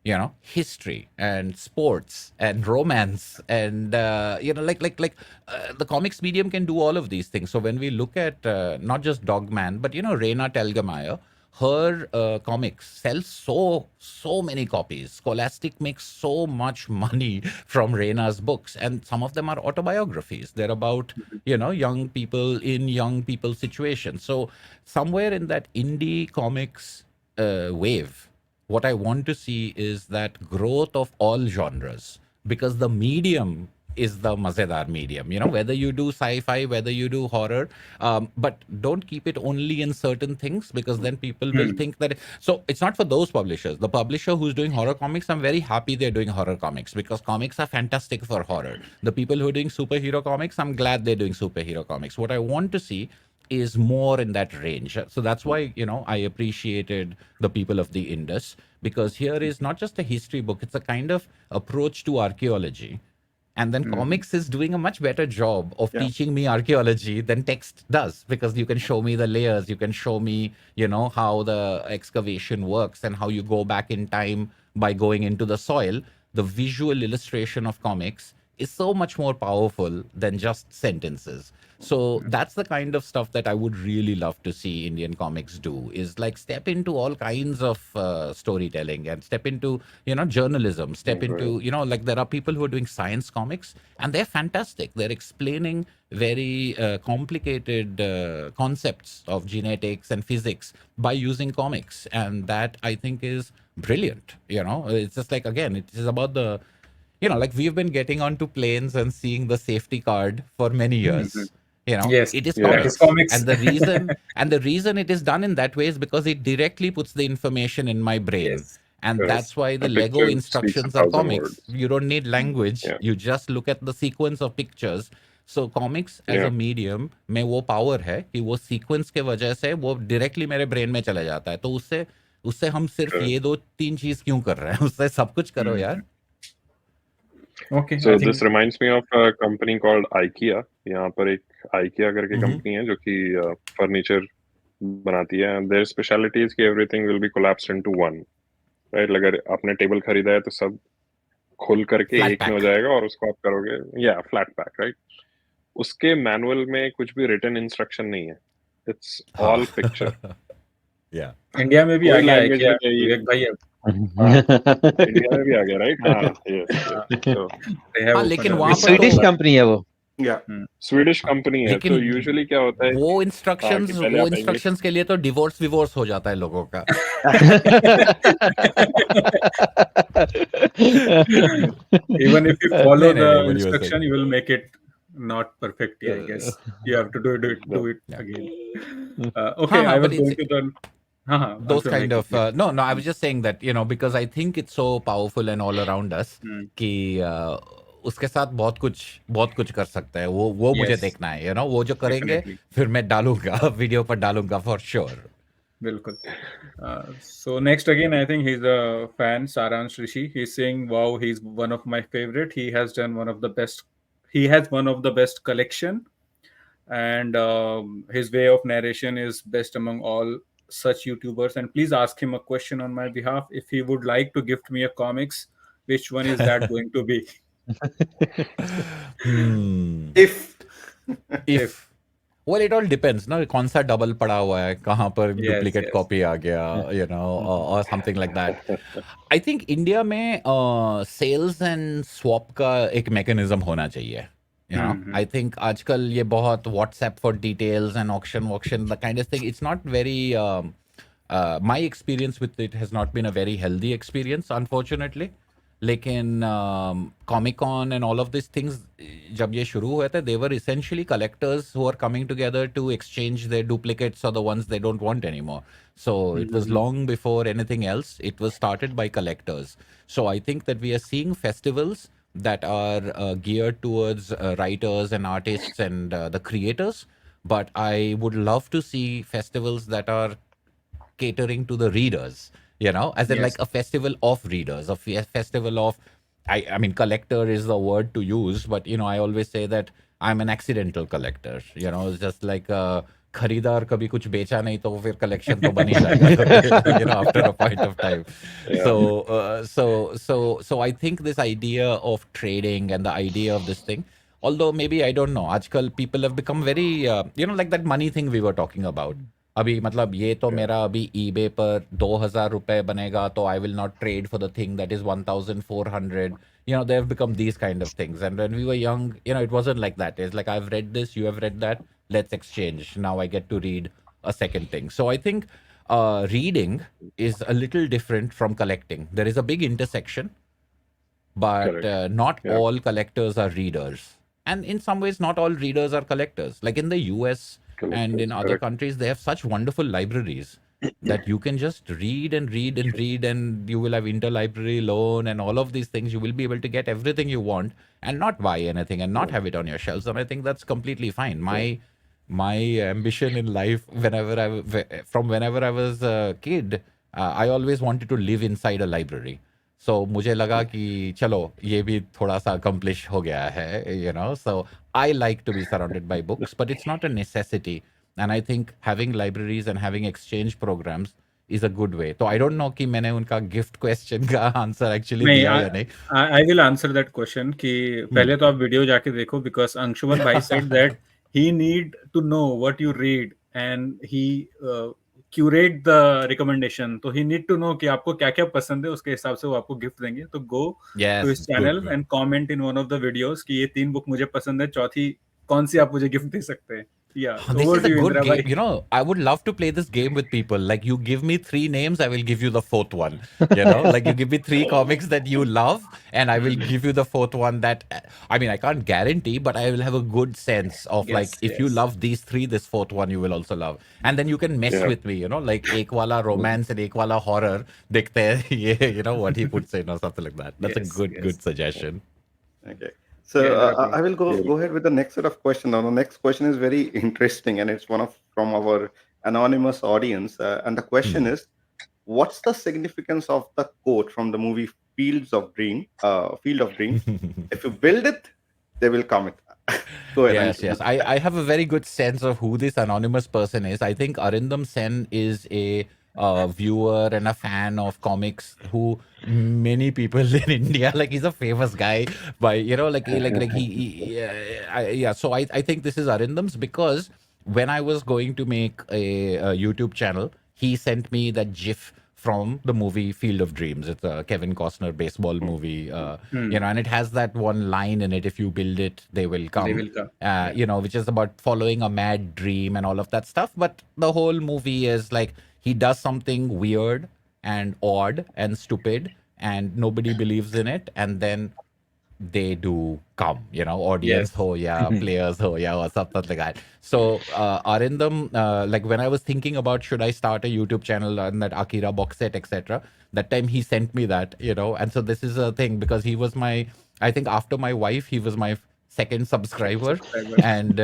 you know, history and sports and romance and you know, the comics medium can do all of these things. So when we look at not just Dogman, but you know, Raina Telgemeier, her comics sell so many copies. Scholastic makes so much money from Raina's books, and some of them are autobiographies. They're about, you know, young people in young people's situations. So somewhere in that indie comics wave, what I want to see is that growth of all genres, because the medium is the mazedar medium, you know, whether you do sci-fi, whether you do horror, but don't keep it only in certain things, because then people will think that. So it's not for those publishers. The publisher who's doing horror comics, I'm very happy they're doing horror comics, because comics are fantastic for horror. The people who are doing superhero comics, I'm glad they're doing superhero comics. What I want to see is more in that range. So that's why, you know, I appreciated the people of the Indus, because here is not just a history book, it's a kind of approach to archaeology. And then comics is doing a much better job of teaching me archaeology than text does, because you can show me the layers, you can show me, you know, how the excavation works and how you go back in time by going into the soil. The visual illustration of comics is so much more powerful than just sentences. So that's the kind of stuff that I would really love to see Indian comics do, is like step into all kinds of storytelling and step into, you know, journalism, step into, you know, like there are people who are doing science comics and they're fantastic. They're explaining very complicated concepts of genetics and physics by using comics. And that I think is brilliant. You know, it's just like, again, it is about the, you know, like we've been getting onto planes and seeing the safety card for many years. You know, Yes, it is yeah. comics. It is comics. And the reason it is done in that way is because it directly puts the information in my brain. Yes. And Yes. that's why the A Lego picture instructions speaks are 1,000 comics. words. You don't need language. Yeah. You just look at the sequence of pictures. So comics as Yeah. a medium में वो power है कि वो sequence के वजह से वो directly मेरे brain में चला जाता है. तो उससे हम सिर्फ Correct. ये 2-3 चीज क्यों कर रहे हैं? उससे सब कुछ करो यार. Okay. So I think this reminds me of a company called IKEA. यहाँ पर एक IKEA करके कंपनी है जो कि फर्नीचर बनाती है. Their specialty is कि everything will be collapsed into one. Right? अगर आपने टेबल खरीदा है तो सब खोल करके Flat एक में हो pack. जाएगा और उसको आप करोगे. Yeah, flat pack, right? उसके मैनुअल में कुछ भी रिटन इंस्ट्रक्शन नहीं है. It's all picture. Yeah. India में भी कोई आ गया है language क्या? नहीं है. विवेक भाई इंडिया में भी आ गया, राइट? हाँ, yes. So they have हाँ, opened लेकिन a वहाँ big- पर स्वीडिश तो कंपनी है वो. Yeah. स्वीडिश कंपनी है. लेकिन तो यूजुअली क्या होता है वो कि इंस्ट्रक्शंस पहले आप इंग्लिश के लिए तो डिवोर्स हो जाता है लोगों का. even if you follow नहीं, the what you were instruction, saying. you will make it not perfectly, I guess. You have to do it Yeah. again. Okay, I But was it's going to the those Anshu, kind like, of no, I was just saying that, you know, because I think it's so powerful and all around us कि उसके साथ बहुत कुछ कर सकता है, वो मुझे yes, देखना है, you know, वो जो करेंगे definitely. फिर मैं डालूंगा वीडियो पर डालूंगा for sure. Bilkul. So next again, I think he's a fan, Saransh Rishi. He's saying, "Wow, he's one of my favorite. He has done one of the best. He has one of the best collection, and his way of narration is best among all such YouTubers. And please ask him a question on my behalf. If he would like to gift me a comics, which one is that going to be? If If well, it all depends, ना कौन सा double पड़ा हुआ है, कहाँ पर Yes, duplicate yes. Copy आ गया, you know, or something like that. I think India में सेल्स एंड स्वैप का एक मैकेनिज्म होना चाहिए. You know, I think आजकल ये बहुत WhatsApp for details and auction, the kind of thing. It's not very. My experience with it has not been a very healthy experience, unfortunately. लेकिन comic con and all of this things जब ये शुरू हुए थे, they were essentially collectors who are coming together to exchange their duplicates और the ones they don't want anymore. So it was long before anything else. It was started by collectors. So I think that we are seeing festivals that are geared towards writers and artists and the creators. But I would love to see festivals that are catering to the readers, you know, as in Yes. like a festival of readers, a festival of, I mean, collector is the word to use, but, you know, I always say that I'm an accidental collector, you know, it's just like खरीदार कभी कुछ बेचा नहीं तो फिर collection तो बन ही जाएगा, you know, after a point of time. Yeah. So I think this idea of trading and the idea of this thing, although maybe I don't know, आजकल people have become very you know, like that money thing we were talking about. अभी मतलब ये तो मेरा अभी eBay पर 2,000 रुपए बनेगा तो I will not trade for the thing that is 1,400. You know, they have become these kind of things. And when we were young, you know, it wasn't like that. It's like, I've read this, you have read that, let's exchange. Now I get to read a second thing. So I think reading is a little different from collecting. There is a big intersection, but Correct. not Yeah. all collectors are readers. And in some ways, not all readers are collectors. Like in the US and in Collectors, other correct. countries, they have such wonderful libraries that you can just read and read and read, and you will have interlibrary loan and all of these things. You will be able to get everything you want and not buy anything and not have it on your shelves. And I think that's completely fine. My ambition in life, from whenever I was a kid, I always wanted to live inside a library. So मुझे लगा कि चलो ये भी थोड़ा सा accomplish हो गया है, you know. So I like to be surrounded by books, but it's not a necessity. And I think having libraries and having exchange programs is a good way. तो I don't know कि मैंने उनका gift question का answer actually नहीं, दिया या नहीं. I will answer that question कि पहले तो आप वीडियो जाके देखो, because अंशुमन भाई said that he need to know what you read and he curate the recommendation. तो he need to know कि आपको क्या क्या पसंद है, उसके हिसाब से वो आपको गिफ्ट देंगे. तो go Yes, to his good, channel good. and comment in one of the videos कि ये 3 बुक मुझे पसंद है, चौथी कौन सी आप मुझे गिफ्ट दे सकते हैं. Yeah, This over is to a you, good Indra game. bhai. You know, I would love to play this game with people. Like, you give me 3 names, I will give you the 4th one. You know, like you give me 3 comics that you love, and I will give you the 4th one that, I mean, I can't guarantee, but I will have a good sense of like, Yes, if you yes. love these 3, this 4th one you will also love. And then you can mess Yeah. with me, you know, like एक वाला romance and एक वाला horror. देखते हैं ये, you know, what he puts in or something like that. That's Yes, a good yes. suggestion. Okay. So Yeah, Indra bhai. I will go ahead with the next set of questions. Now, the next question is very interesting, and it's one of from our anonymous audience. And the question is, what's the significance of the quote from the movie Fields of Dream? Field of Dreams. If you build it, they will come. It. Go ahead. Yes, Anshu. yes. I have a very good sense of who this anonymous person is. I think Arindam Sen is a viewer and a fan of comics who many people in India, like, he's a famous guy by, you know, like yeah. So I think this is Arindam's, because when I was going to make a YouTube channel, he sent me that GIF from the movie Field of Dreams. It's a Kevin Costner baseball movie, you know, and it has that one line in it: "If you build it, they will come." They will come. You know, which is about following a mad dream and all of that stuff. But the whole movie is like, he does something weird and odd and stupid, and nobody believes in it, and then they do come, audience Yes. ho ya, players ho ya, or something like that. So, Arindam, like when I was thinking about should I start a YouTube channel on that Akira box set, etc., that time he sent me that, and so this is a thing because he was I think after my wife, he was my second subscriber, Subscriber. and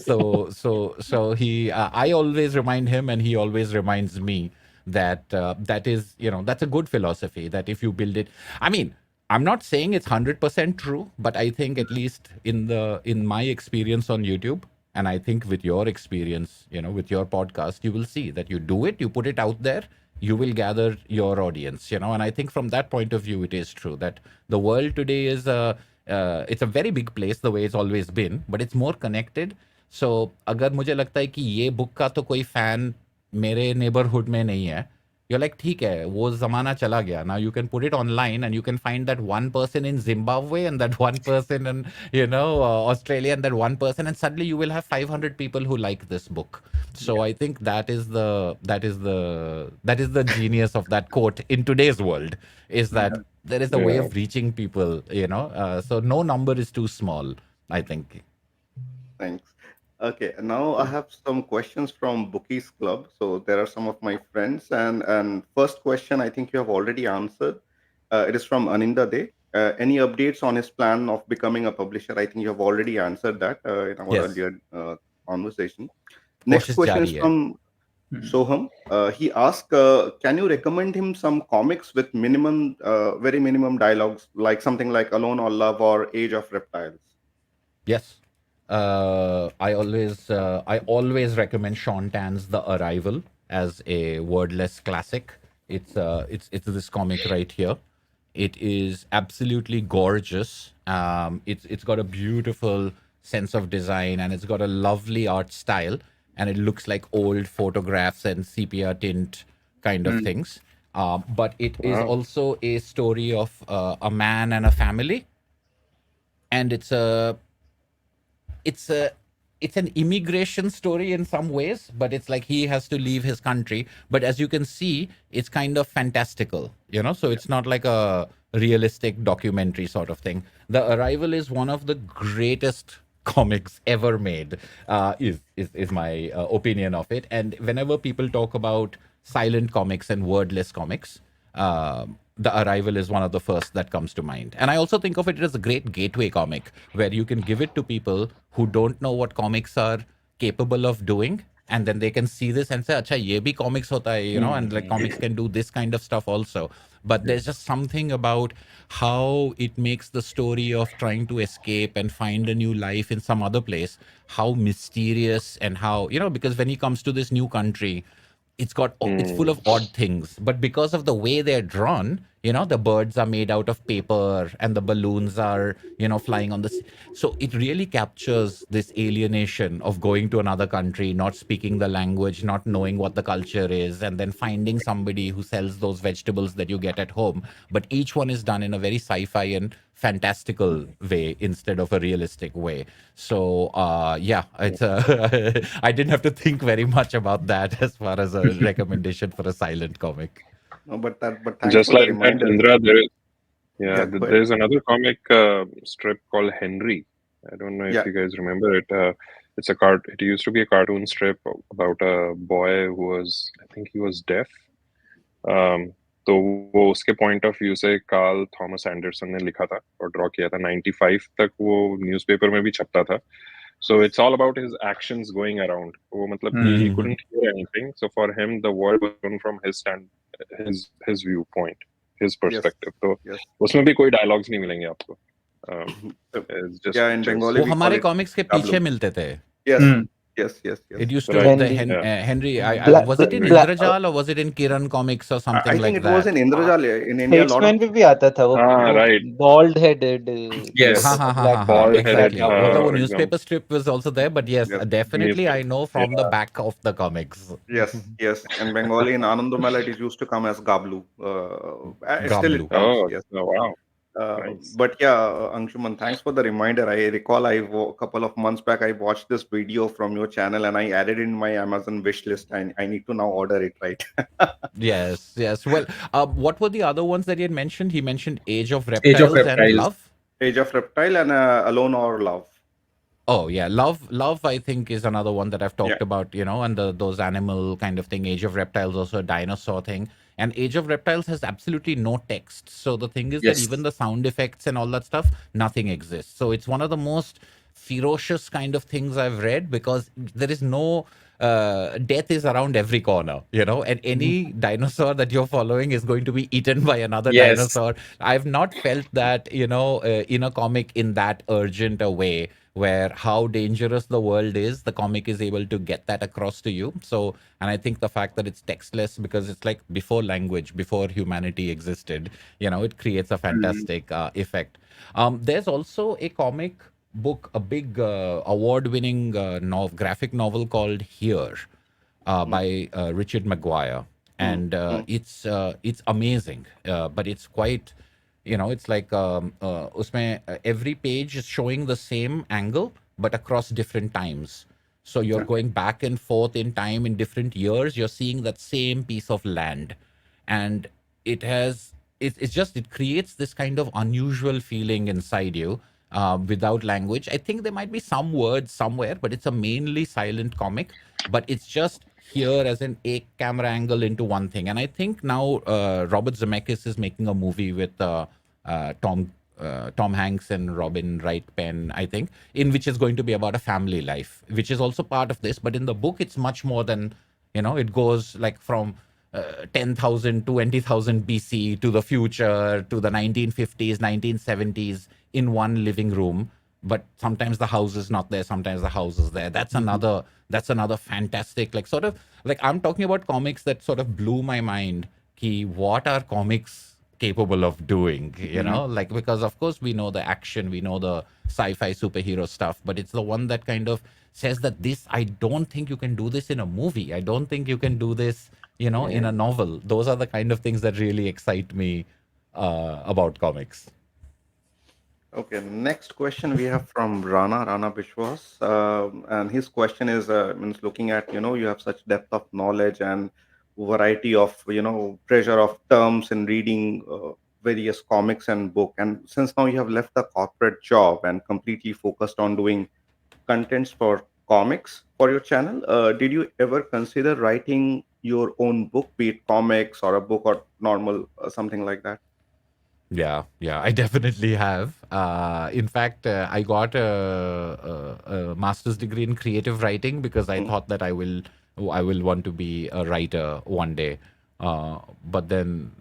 so he, I always remind him, and he always reminds me that that is, that's a good philosophy that if you build it, I mean. I'm not saying it's 100% true, but I think at least in my experience on YouTube, and I think with your experience, with your podcast, you will see that you do it, you put it out there, you will gather your audience, and I think from that point of view, it is true that the world today is it's a very big place the way it's always been, but it's more connected. So अगर मुझे लगता है कि ये book का तो कोई fan मेरे नेबरहुड में नहीं है, you're like, ठीक है, वो ज़माना चला गया. Now you can put it online and you can find that one person in Zimbabwe and that one person in, Australia and that one person, and suddenly you will have 500 people who like this book. So I think that is the genius of that quote in today's world, is that there is a way Yeah. of reaching people, so no number is too small, I think. Thanks. Okay, now I have some questions from Bookies Club. So there are some of my friends, and first question I think you have already answered. It is from Aninda De. Any updates on his plan of becoming a publisher? I think you have already answered that in our Yes. earlier conversation. Next कोशिश question जारी is है. from Soham. He asked, can you recommend him some comics with very minimum dialogues, like something like Alone or Love or Age of Reptiles? Yes. I always recommend Sean Tan's The Arrival as a wordless classic. It's this comic right here. It is absolutely gorgeous. It's got a beautiful sense of design, and it's got a lovely art style, and it looks like old photographs and sepia tint kind of things. But it is Wow. also a story of a man and a family, and it's an immigration story in some ways, but it's like he has to leave his country. But as you can see, it's kind of fantastical, so it's not like a realistic documentary sort of thing. The Arrival is one of the greatest comics ever made, is my opinion of it. And whenever people talk about silent comics and wordless comics, The Arrival is one of the first that comes to mind. And I also think of it as a great gateway comic where you can give it to people who don't know what comics are capable of doing. And then they can see this and say, acha, ye bhi comics hota hai, and like comics can do this kind of stuff also. But there's just something about how it makes the story of trying to escape and find a new life in some other place, how mysterious and how, because when he comes to this new country, it's full of odd things, but because of the way they're drawn, the birds are made out of paper and the balloons are flying on so it really captures this alienation of going to another country, not speaking the language, not knowing what the culture is, and then finding somebody who sells those vegetables that you get at home. But each one is done in a very sci-fi and fantastical way instead of a realistic way. So yeah, it's I didn't have to think very much about that as far as a recommendation for a silent comic. No, but thanks Just for the like that, reminder. Indra, Yeah, go ahead. there's another comic strip called Henry. I don't know if Yeah. you guys remember it. It's it used to be a cartoon strip about a boy who was, I think he was deaf. तो वो उसके point of view से Karl Thomas Anderson ने लिखा था और draw किया था. 95 तक वो न्यूज़पेपर में भी छपता था. So it's all about his actions going around. वो मतलब he couldn't hear anything. So for him, the world was shown from his viewpoint, his perspective. तो Yes. उसमें भी कोई dialogues नहीं मिलेंगे आपको. It's just Yeah, in pictures. Bengali वो we call हमारे it कॉमिक्स के tableau. पीछे मिलते थे. Yes, yes. It used to Right. the Henry. Henry. Was it in Bla- Indrajal or was it in Kiran Comics or I something think like it that? was in Indrajal. In India, a lot Statesman of पे भी आता था वो हाँ, right. bald headed Yes. Bald Exactly. headed, मतलब वो एकदम. newspaper strip was also there, but yes, Yes. definitely I know from the Yeah. back of the comics. yes. And Bengali in Anandamala it is used to come as Gablu. Still it Gablu. comes. Oh, Yes. wow. Nice. But yeah, Anshuman, thanks for the reminder. I recall a couple of months back I watched this video from your channel and I added in my Amazon wish list. And I need to now order it, right? Yes. Well, what were the other ones that he had mentioned? He mentioned Age of Age of Reptiles and Reptiles. Love. Age of Reptile and Alone or Love. Oh yeah, love. I think is another one that I've Yeah. talked about. And those animal kind of thing. Age of Reptiles also a dinosaur thing, and Age of Reptiles has absolutely no text. So the thing is that even Yes. the sound effects and all that stuff, nothing exists. So it's one of the most ferocious kind of things I've read because there is no death is around every corner, and any dinosaur that you're following is going to be eaten by another Yes. dinosaur. I've not felt that, in a comic in that urgent a way where how dangerous the world is, the comic is able to get that across to you. So, and I think the fact that it's textless because it's like before language, before humanity existed, it creates a fantastic effect. There's also a comic book, a big award-winning graphic novel called Here by Richard Maguire, and it's amazing, but it's quite, it's like usme every page is showing the same angle but across different times. So you're going back and forth in time in different years. You're seeing that same piece of land, and it has it's just it creates this kind of unusual feeling inside you without language. I think there might be some words somewhere, but it's a mainly silent comic. But it's just here as an a camera angle into one thing. And I think now Robert Zemeckis is making a movie with Tom Hanks and Robin Wright Penn, I think, in which is going to be about a family life, which is also part of this. But in the book, it's much more than, it goes like from 10,000 to 20,000 BC to the future to the 1950s, 1970s in one living room. But sometimes the house is not there, sometimes the house is there. That's another fantastic, like sort of like I'm talking about comics that sort of blew my mind. Ki, what are comics capable of doing, like, because of course we know the action, we know the sci-fi superhero stuff, but it's the one that kind of says that I don't think you can do this in a movie, I don't think you can do this in a novel. Those are the kind of things that really excite me about comics. Okay, next question we have from Rana Bishwas, and his question is, means looking at, you have such depth of knowledge and variety of, treasure of terms in reading various comics and book, and since now you have left the corporate job and completely focused on doing contents for comics for your channel, did you ever consider writing your own book, be it comics or a book or normal something like that? Yeah, I definitely have. In fact, I got a master's degree in creative writing because I thought that I will want to be a writer one day. But then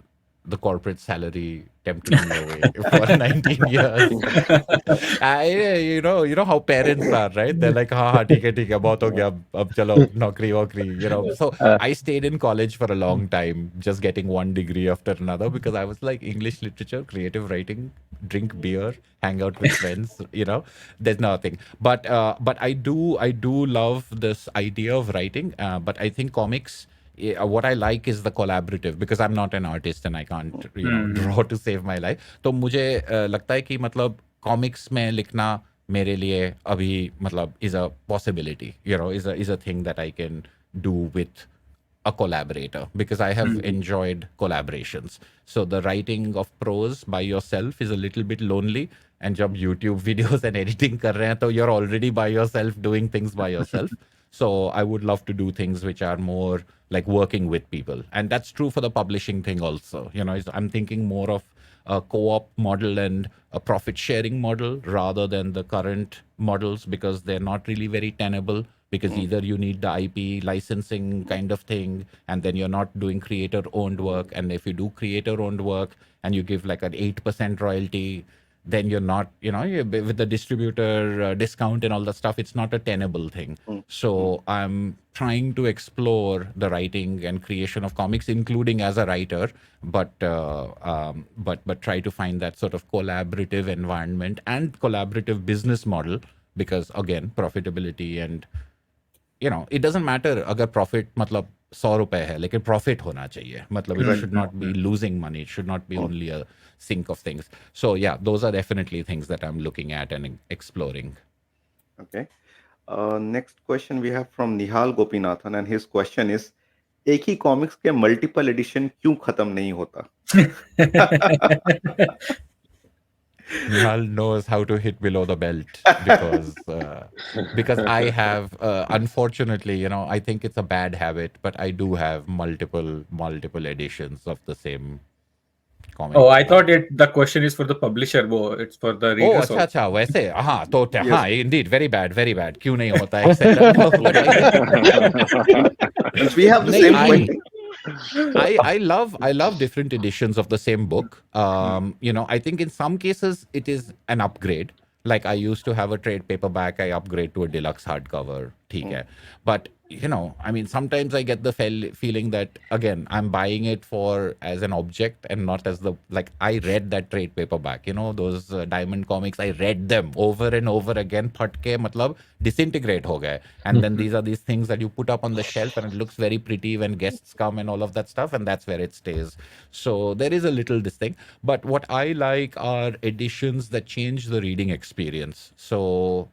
the corporate salary tempted me away for 19 years. You know how parents are, right? They're like, हाँ ठीक है बहुत हो गया अब चलो नौकरी वोकरी. So I stayed in college for a long time, just getting one degree after another because I was like English literature, creative writing, drink beer, hang out with friends. There's nothing. But I do love this idea of writing. But I think comics. What I like is the collaborative because I'm not an artist and I can't draw to save my life. तो मुझे लगता है कि मतलब comics में लिखना मेरे लिए अभी मतलब is a possibility, is a thing that I can do with a collaborator because I have enjoyed collaborations. So the writing of prose by yourself is a little bit lonely. And जब YouTube videos and editing कर रहे हैं तो you're already by yourself doing things by yourself. So I would love to do things which are more like working with people. And that's true for the publishing thing also. I'm thinking more of a co-op model and a profit sharing model rather than the current models because they're not really very tenable because either you need the IP licensing kind of thing and then you're not doing creator owned work. And if you do creator owned work and you give like an 8% royalty, then you're not, with the distributor discount and all that stuff, it's not a tenable thing. So I'm trying to explore the writing and creation of comics, including as a writer, but try to find that sort of collaborative environment and collaborative business model because again, profitability and it doesn't matter अगर profit मतलब 100 रुपए है लेकिन profit होना चाहिए मतलब it should not be losing money, it should not be only a sink of things. So yeah, those are definitely things that I'm looking at and exploring. Okay. Next question we have from Nihal Gopinathan and his question is, एक ही comics के multiple addition क्यों खत्म नहीं होता? Nihal knows how to hit below the belt because I have unfortunately, I think it's a bad habit, but I do have multiple editions of the same comic Oh, book. I thought the question is for the publisher, वो it's for the Oh, readers अच्छा also. अच्छा वैसे हाँ तो Yes. हाँ indeed very bad क्यों नहीं होता etc. No, but I think Since we have the नहीं same I question. I love different editions of the same book. I think in some cases it is an upgrade. Like I used to have a trade paperback, I upgrade to a deluxe hardcover. ठीक है. But I mean, sometimes I get the feeling that again I'm buying it for as an object and not as the like I read that trade paperback. Those Diamond comics. I read them over and over again. फट के मतलब disintegrate हो गए. And then these are these things that you put up on the shelf and it looks very pretty when guests come and all of that stuff, and that's where it stays. So there is a little this thing. But what I like are editions that change the reading experience. So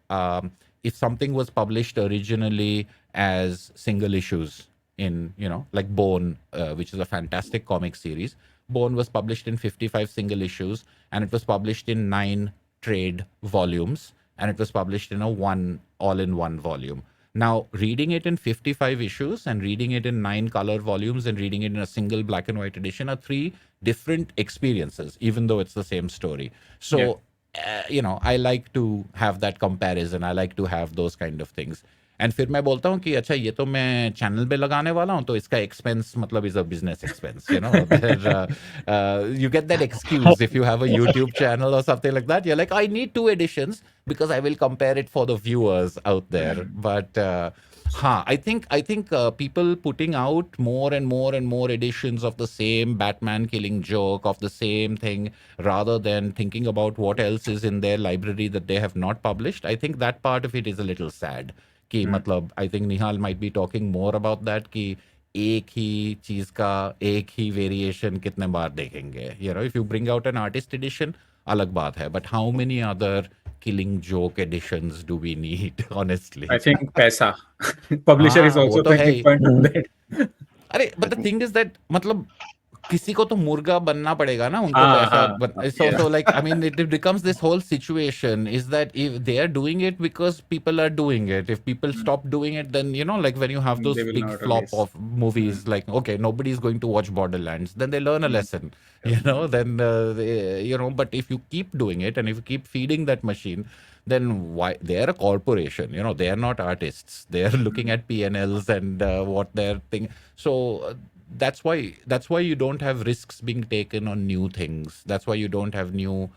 if something was published originally as single issues in like Bone, which is a fantastic comic series. Bone was published in 55 single issues, and it was published in 9 trade volumes, and it was published in a all-in-one volume. Now, reading it in 55 issues and reading it in 9 color volumes and reading it in a single black and white edition are 3 different experiences, even though it's the same story. So, I like to have that comparison. I like to have those kind of things. And फिर मैं बोलता हूँ कि अच्छा ये तो मैं channel पे लगाने वाला हूँ तो इसका एक्सपेंस मतलब is a business expense you get that excuse if you have a YouTube channel or something like that. You're like, I need 2 editions because I will compare it for the viewers out there. But I think people putting out more and more and more editions of the same Batman killing joke, of the same thing, rather than thinking about what else is in their library that they have not published, I think that part of it is a little sad. कि मतलब I think Nihal might be talking more about that कि एक ही चीज का एक ही variation कितने बार देखेंगे. If you bring out an artist edition अलग बात है, but how many other killing joke editions do we need, honestly? I think paisa. Publisher is also thinking point on that. अरे but the thing is that मतलब किसी को तो मुर्गा बनना पड़ेगा ना उनको पैसा. So like I mean it becomes this whole situation is that if they are doing it because people are doing it, if people stop doing it, then like when you have those big flop of movies like okay, nobody is going to watch Borderlands, then they learn a lesson. Then but if you keep doing it and if you keep feeding that machine, then why? They're a corporation, they are not artists. They're looking at P&Ls and what they're thinking. So that's why you don't have risks being taken on new things. That's why you don't have new,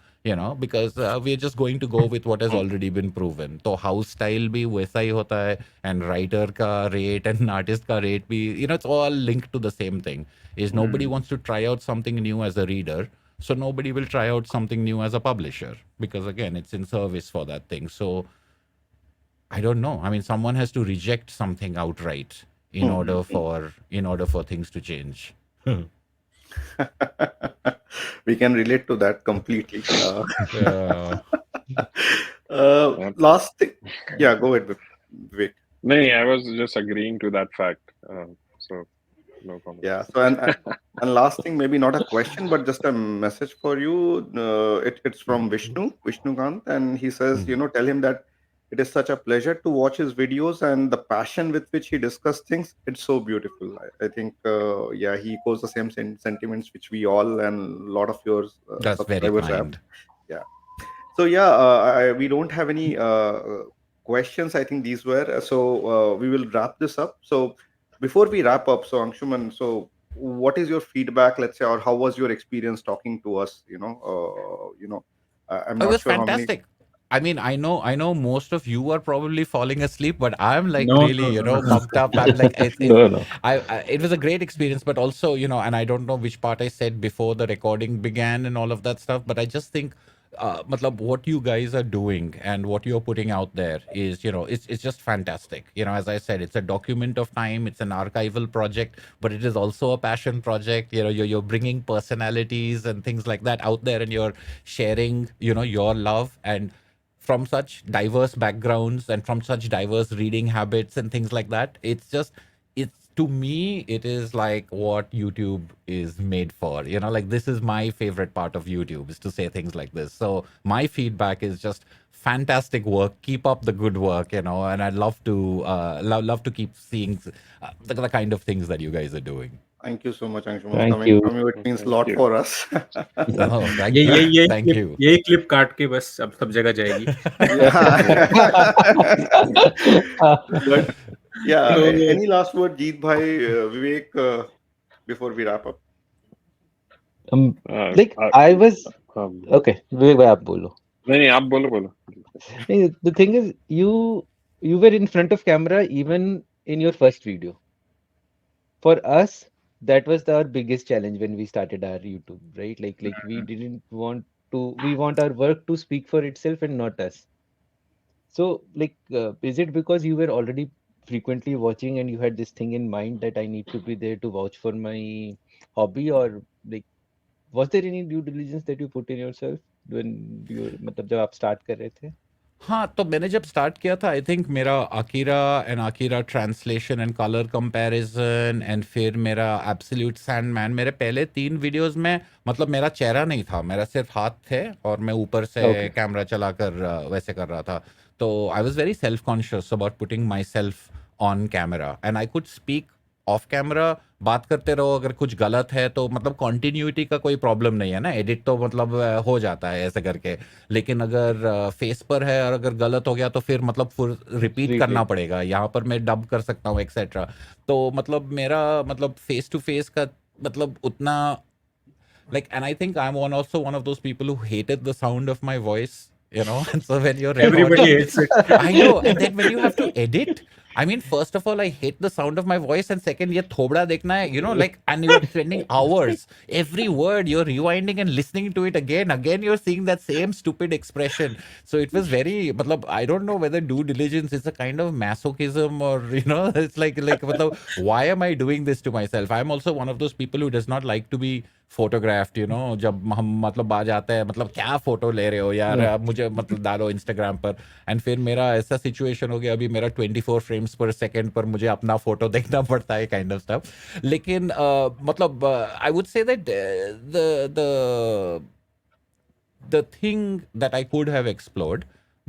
because we're just going to go with what has already been proven. So house style bhi वैसा ही होता है, and writer का rate and artist का rate भी, it's all linked to the same thing. Is nobody wants to try out something new as a reader, so nobody will try out something new as a publisher, because again it's in service for that thing. So I don't know. I mean, someone has to reject something outright in order for things to change. We can relate to that completely. Last thing, yeah, go ahead, Vivek. No, I was just agreeing to that fact. So no comment. Yeah. So and last thing, maybe not a question, but just a message for you. It's from Vishnukant, and he says, tell him that it is such a pleasure to watch his videos and the passion with which he discusses things. It's so beautiful. I think, he echoes the same sentiments which we all and a lot of your That's very subscribers have. kind. Yeah. So we don't have any questions. I think these were. So we will wrap this up. So before we wrap up, so Anshuman, so what is your feedback, let's say, or how was your experience talking to us? I'm It not was sure fantastic. I mean, I know most of you are probably falling asleep, but I'm like No, really, no. pumped up. I'm like, No. it was a great experience, but also, and I don't know which part I said before the recording began and all of that stuff, but I just think, matlab, what you guys are doing and what you're putting out there is, it's just fantastic. As I said, it's a document of time, it's an archival project, but it is also a passion project. You're bringing personalities and things like that out there, and you're sharing, your love, and from such diverse backgrounds and from such diverse reading habits and things like that. It's to me, it is like what YouTube is made for. You know, like this is my favorite part of YouTube is to say things like this. So my feedback is just fantastic work. Keep up the good work, you know, and I'd love to love to keep seeing the kind of things that you guys are doing. Thank you so much, Anshuman. Thank Coming you. from you, it means a Thank lot you. for us. Oh, thank ये you. ये ये Thank clip you. यही clip काट के बस अब सब जगह जाएगी. But yeah, So any last word, Jeet bhai, Vivek, before we wrap up? Like I was हाँ, okay. Vivek bhai, आप बोलो. नहीं आप बोलो. The thing is, you were in front of camera even in your first video. For us, that was our biggest challenge when we started our YouTube, right? Like we didn't want to. We want our work to speak for itself and not us. So, like, is it because you were already frequently watching and you had this thing in mind that I need to be there to vouch for my hobby, or like, was there any due diligence that you put in yourself when you, मतलब जब आप start कर रहे थे? हाँ, तो मैंने जब स्टार्ट किया था आई थिंक मेरा Akira translation and colour comparison and फिर मेरा एब्सोल्यूट सैंडमैन, मेरे पहले 3 वीडियोस में मतलब मेरा चेहरा नहीं था, मेरा सिर्फ हाथ थे और मैं ऊपर से Okay. कैमरा चलाकर वैसे कर रहा था. तो I was very self conscious about putting my self on camera and I could speak of camera. बात करते रहो, अगर कुछ गलत है तो मतलब कॉन्टिन्यूटी का कोई प्रॉब्लम नहीं है ना, एडिट तो मतलब हो जाता है ऐसे करके. लेकिन अगर फेस पर है और अगर गलत हो गया तो फिर मतलब फुल रिपीट करना Retake. पड़ेगा. यहाँ पर मैं डब कर सकता हूँ एक्सेट्रा. तो मतलब मेरा मतलब फेस टू फेस का मतलब उतना like, and I think I'm also one of those people who hated the sound of my voice, you know. And so when you're everybody recording, hates it. I know, and then when you have to edit, I mean, first of all, I hate the sound of my voice, and second, ये थोबड़ा देखना है, you know, like, and you're spending hours. Every word you're rewinding and listening to it again, you're seeing that same stupid expression. So it was very, matlab, I don't know whether due diligence is a kind of masochism or, you know, it's like, matlab, why am I doing this to myself? I'm also one of those people who does not like to be photographed, you know. जब हम मतलब आ जाते हैं मतलब क्या photo ले रहे हो यार, Yeah. अब मुझे मतलब डालो इंस्टाग्राम पर. एंड फिर मेरा ऐसा सिचुएशन हो गया अभी, मेरा 24 फ्रेम्स पर सेकंड पर मुझे अपना फोटो देखना पड़ता है काइंड ऑफ स्टफ. लेकिन मतलब I would say that the thing that I could have explored,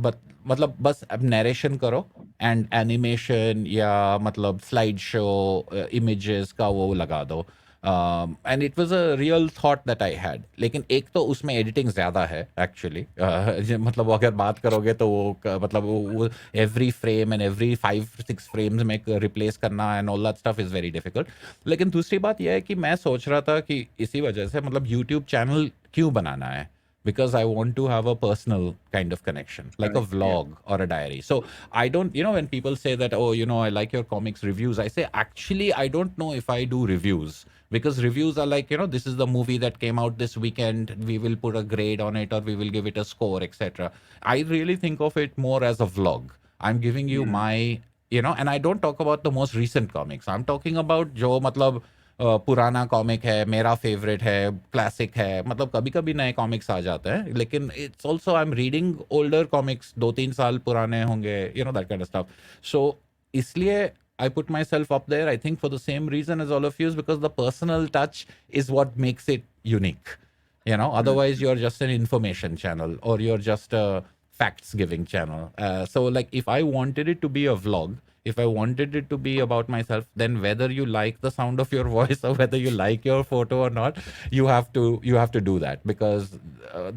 but मतलब बस अब नरेशन करो एंड एनिमेशन या मतलब स्लाइड शो इमेजेस का वो लगा दो. And it was a real thought that I had. लेकिन एक तो उसमें एडिटिंग ज़्यादा है एक्चुअली. मतलब अगर बात करोगे तो वो मतलब वो every frame and every 5-6 frames में रिप्लेस करना and all that stuff is very difficult. लेकिन दूसरी बात यह है कि मैं सोच रहा था कि इसी वजह से मतलब यूट्यूब चैनल क्यों बनाना है, because I want to have a personal kind of connection, like a Correct, vlog or a diary. So I don't, you know, when people say that, oh, you know, I like your comics reviews, I say, actually, I don't know if I do reviews, because reviews are like, you know, this is the movie that came out this weekend, we will put a grade on it or we will give it a score, etc. I really think of it more as a vlog. I'm giving you my, you know, and I don't talk about the most recent comics. I'm talking about जो मतलब पुराना comic है, मेरा favourite है, classic है. मतलब कभी कभी नए कॉमिक्स आ जाते हैं, लेकिन it's also I am reading older comics 2-3 साल पुराने होंगे, you know, that kind of stuff. So इसलिए I put myself up there, I think, for the same reason as all of you, because the personal touch is what makes it unique. You know, otherwise you're just an information channel or you're just a facts giving channel. So like if I wanted it to be a vlog, if I wanted it to be about myself, then whether you like the sound of your voice or whether you like your photo or not, you have to do that, because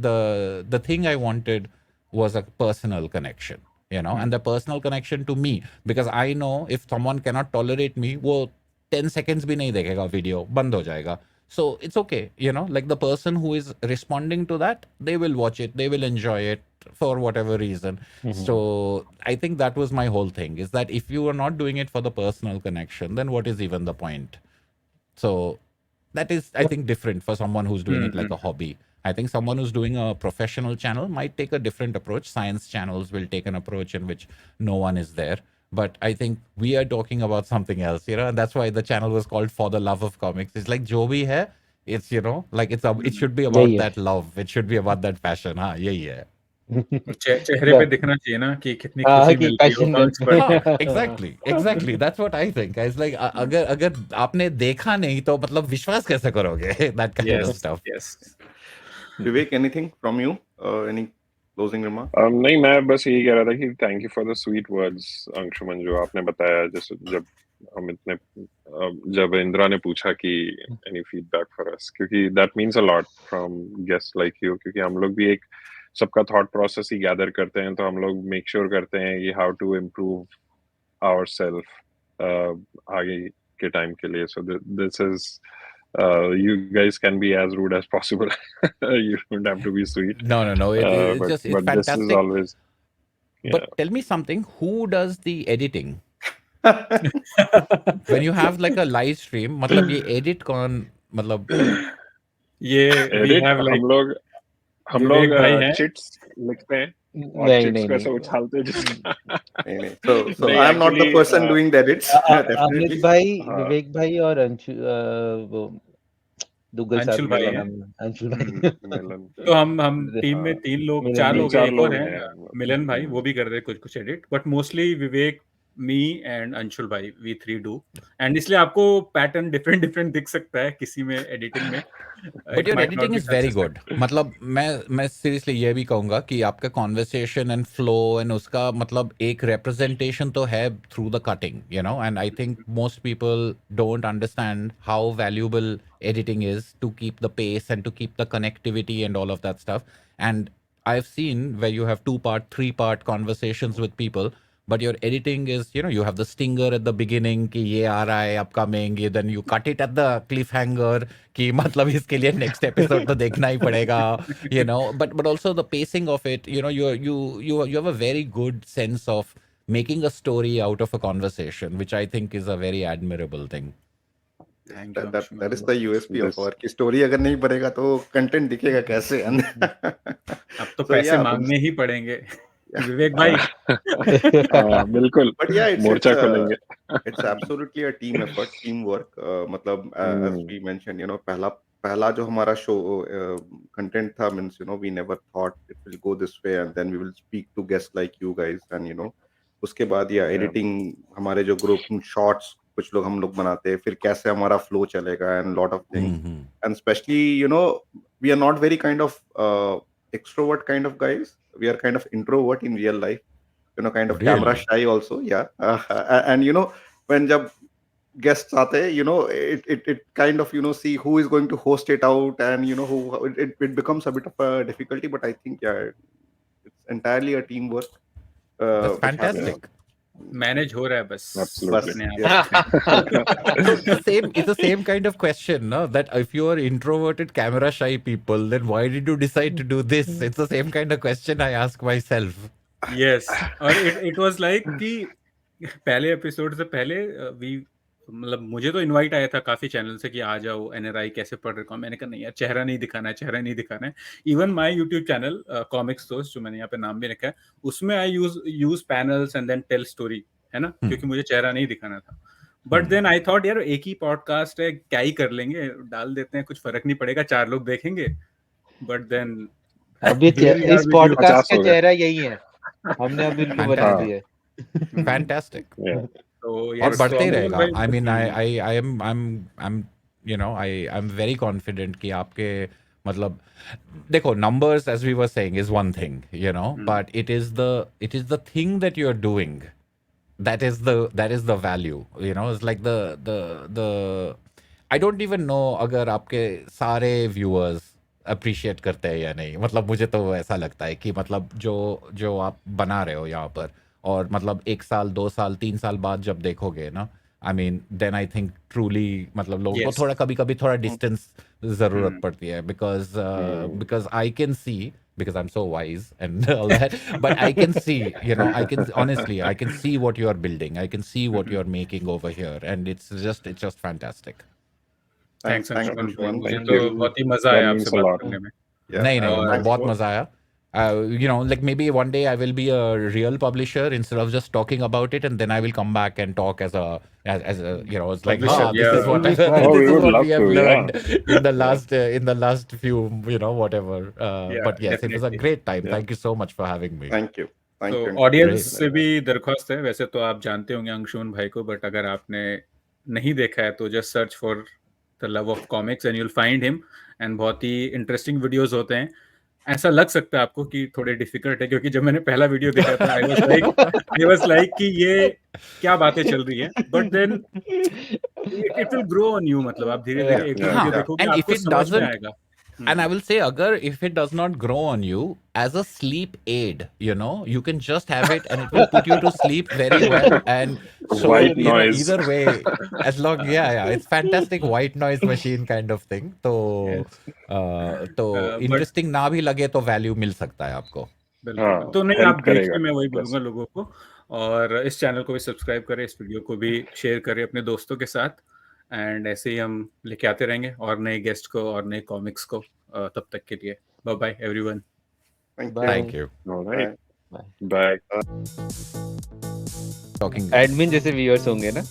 the thing I wanted was a personal connection, you know, and the personal connection to me, because I know if someone cannot tolerate me, वो 10 seconds भी नहीं देखेगा, video बंद हो जाएगा. So it's okay, you know, like the person who is responding to that, they will watch it, they will enjoy it for whatever reason. So I think that was my whole thing, is that if you are not doing it for the personal connection, then what is even the point? So that is, I think, different for someone who's doing it like a hobby. I think someone who's doing a professional channel might take a different approach. Science channels will take an approach in which no one is there. But I think we are talking about something else, you know, and that's why the channel was called For the Love of Comics. It's like jo bhi hai, it's, you know, like it should be about Yeah. that love. It should be about that passion. हाँ, यही है. चेहरे पे दिखना चाहिए ना कि कितनी हाँ खुशी कि मिल रही हो पैशनेट टर्न्स पर। हाँ, exactly that's what I think. It's like अगर अगर आपने देखा नहीं तो मतलब विश्वास कैसे करोगे that kind of yes stuff. Yes. Vivek, anything from you? Any closing remark? नहीं, मैं बस यही कह रहा था कि thank you for the sweet words Anshuman, जो आपने बताया। जैसे जब हम इतने जब इंदिरा ने पूछा कि एनी फीडबैक फॉर अस, क्योंकि that means a lot from guest like you, क्योंकि हम लोग भी एक सबका थॉट प्रोसेस ही गैदर करते हैं, तो हम लोग मेक श्योर करते हैं कि how to improve our self आगे के टाइम के लिए। So this is you guys can be as rude as possible. You don't have to be sweet. No, it's But just it's this is fantastic. always, yeah. But tell me something, who does the editing when you have like a live stream? मतलब ये edit कौन, मतलब ये we Edit have like हम लोग विवेक भाई हैं। Chits लिखते हैं और नहीं चिट्स नहीं को ऐसे नहीं उछालते हैं जिसका नहीं, so नहीं, I am not the actually, person doing the edits. Amit Definitely. भाई, हाँ, विवेक भाई और अंशु वो दुग्गल साहब अंशुल का भाई क्या हैं। नाम है, अंशुल भाई। मिलन, तो हम टीम में हाँ, 3 लोग, मिलन 4 भाई। लोग तीन हैं, चार एक और लोग हैं हैं हम लोग। मिलन भाई, वो भी कर रहे हैं कुछ edit, but mostly Vivek, me and Anshul भाई, वी 3 डू। एंड इसलिए आपको पैटर्न डिफरेंट दिख सकता है किसी में एडिटिंग में। But it your might not editing be is very good. Consistent. मतलब मैं सीरियसली ये भी कहूंगा कि आपका कॉन्वर्सेशन एंड फ्लो एंड उसका मतलब एक रिप्रेजेंटेशन तो है through the cutting, you know, and I think most people don't understand how valuable editing is to keep the pace and to keep the connectivity and all of that stuff. And I've seen where you have 2-part 3-part conversations with people, but your editing is, you know, you have the stinger at the beginning कि ये आ रहा है upcoming, then you cut it at the cliffhanger कि मतलब इसके लिए next episode तो देखना ही पड़ेगा, you know, but also the pacing of it, you know, you have a very good sense of making a story out of a conversation, which I think is a very admirable thing. Thank you That is the USP of This, our की story अगर नहीं बनेगा तो content दिखेगा कैसे? अब तो So पैसे yeah, मांगने ही पड़ेंगे yeah. विवेक भाई। बिल्कुल But yeah, मोर्चा खोलेंगे। it's absolutely a team effort, teamwork. मतलब as we mentioned, you know, पहला जो हमारा शो कंटेंट था, means you know we never thought it will go this way, and then we will speak to guests like you guys, and you know उसके बाद या editing हमारे जो group shorts कुछ लोग हम लोग बनाते हैं, फिर कैसे हमारा फ्लो चलेगा and lot of things, Mhm. and especially you know we are not very kind of extrovert kind of guys. We are kind of introvert in real life, you know, kind of camera Really? shy also, yeah. And you know when jab guests aate hain, you know it kind of, you know, see who is going to host it out, and you know who it becomes a bit of a difficulty, but I think yeah, it's entirely a teamwork That's which happens. fantastic. Manage हो रहा है बस Absolutely. अपने आप। Yes. So it's the same kind of question, no? That if you are introverted, camera shy people, then why did you decide to do this? It's the same kind of question I ask myself. Yes, और it was like कि पहले episode से पहले we, मतलब मुझे तो invite आया था काफी चैनल से कि आ जाओ एनआरआई कैसे पढ़ रहे हो। मैंने कहा नहीं यार, चेहरा नहीं दिखाना है। Even my YouTube channel comics दोस्त, जो मैंने यहाँ पे नाम भी रखा है, उसमें I use panels and then tell story, है ना, क्योंकि मुझे चेहरा नहीं दिखाना था। बट देन आई थॉट यार एक ही पॉडकास्ट है, क्या ही कर लेंगे, डाल देते हैं, कुछ फर्क नहीं पड़ेगा, 4 लोग देखेंगे। बट देन अब ये इस पॉडकास्ट का चेहरा यही है, हमने अब इनको बना दिया है। Fantastic. Yeah. तो और yes, बढ़ते ही so रहेगा। भाई- I mean, I'm you know I'm very confident कि आपके मतलब देखो, numbers as we were saying is one thing, you know, but it is the thing that you're doing that is the value, you know. It's like the I don't even know अगर आपके सारे viewers appreciate करते हैं या नहीं। मतलब मुझे तो ऐसा लगता है कि मतलब जो आप बना रहे हो यहाँ पर, और मतलब 1 साल 2 साल 3 साल बाद जब देखोगे ना, I mean then I think truly मतलब लोगों को Yes. थोड़ा कभी थोड़ा डिस्टेंस ज़रूरत पड़ती है, because I can see, because I'm so wise and all that, but I can see, you know, honestly, I can see what you are building. I can see what you are making over here, and it's just fantastic. Thanks, Thanks, Anshuman. Anshuman. मुझे Thank तो you. बहुत ही मजा That आया means आपसे a बात lot. करने में। Yeah. नहीं और बहुत Thanks मजा आया। You know, like maybe one day I will be a real publisher instead of just talking about it, and then I will come back and talk as a you know, it's like, Publisher, this is yeah. what That will be Oh, this we is would what love we have to, learned yeah. in the last few, you know, whatever. Yeah, But yes, it was a definitely. great time. Yeah. Thank you so much for having me. Thank you. Thank तो you. Audience Great. से भी दरख्वास्त है, वैसे तो आप जानते होंगे अंशुमन भाई को, बट अगर आपने नहीं देखा है तो just search for the love of comics and you'll find him, and बहुत ही इंटरेस्टिंग वीडियोस होते हैं. ऐसा लग सकता है आपको कि थोड़े डिफिकल्ट है, क्योंकि जब मैंने पहला वीडियो देखा था आई वाज लाइक कि ये क्या बातें चल रही है, but then it will grow on you. मतलब आप धीरे धीरे एक दो Yeah. वीडियो हाँ, देखोगे, and if आपको it समझ में doesn't, आएगा. and I will say, agar if it does not grow on you, as a sleep aid, you know, you can just have it and it will put you to sleep very well. And so, White you know, noise. either way, as long, yeah, it's fantastic white noise machine kind of thing. तो but interesting ना भी लगे तो value मिल सकता है आपको. बिल्कुल. हाँ, तो नहीं, help आप देखिए, करेगा. मैं वही Yes. बोलूंगा लोगों को, और इस चैनल को भी सब्सक्राइब करें, इस वीडियो को भी शेयर करें अपने दोस्तों के साथ, एंड ऐसे ही हम लेके आते रहेंगे और नए गेस्ट को और नए कॉमिक्स को. तब तक के लिए bye bye everyone. Thank Bye. you. Thank you. All right. Bye. Bye. Talking. Admin जैसे व्यूअर्स होंगे ना.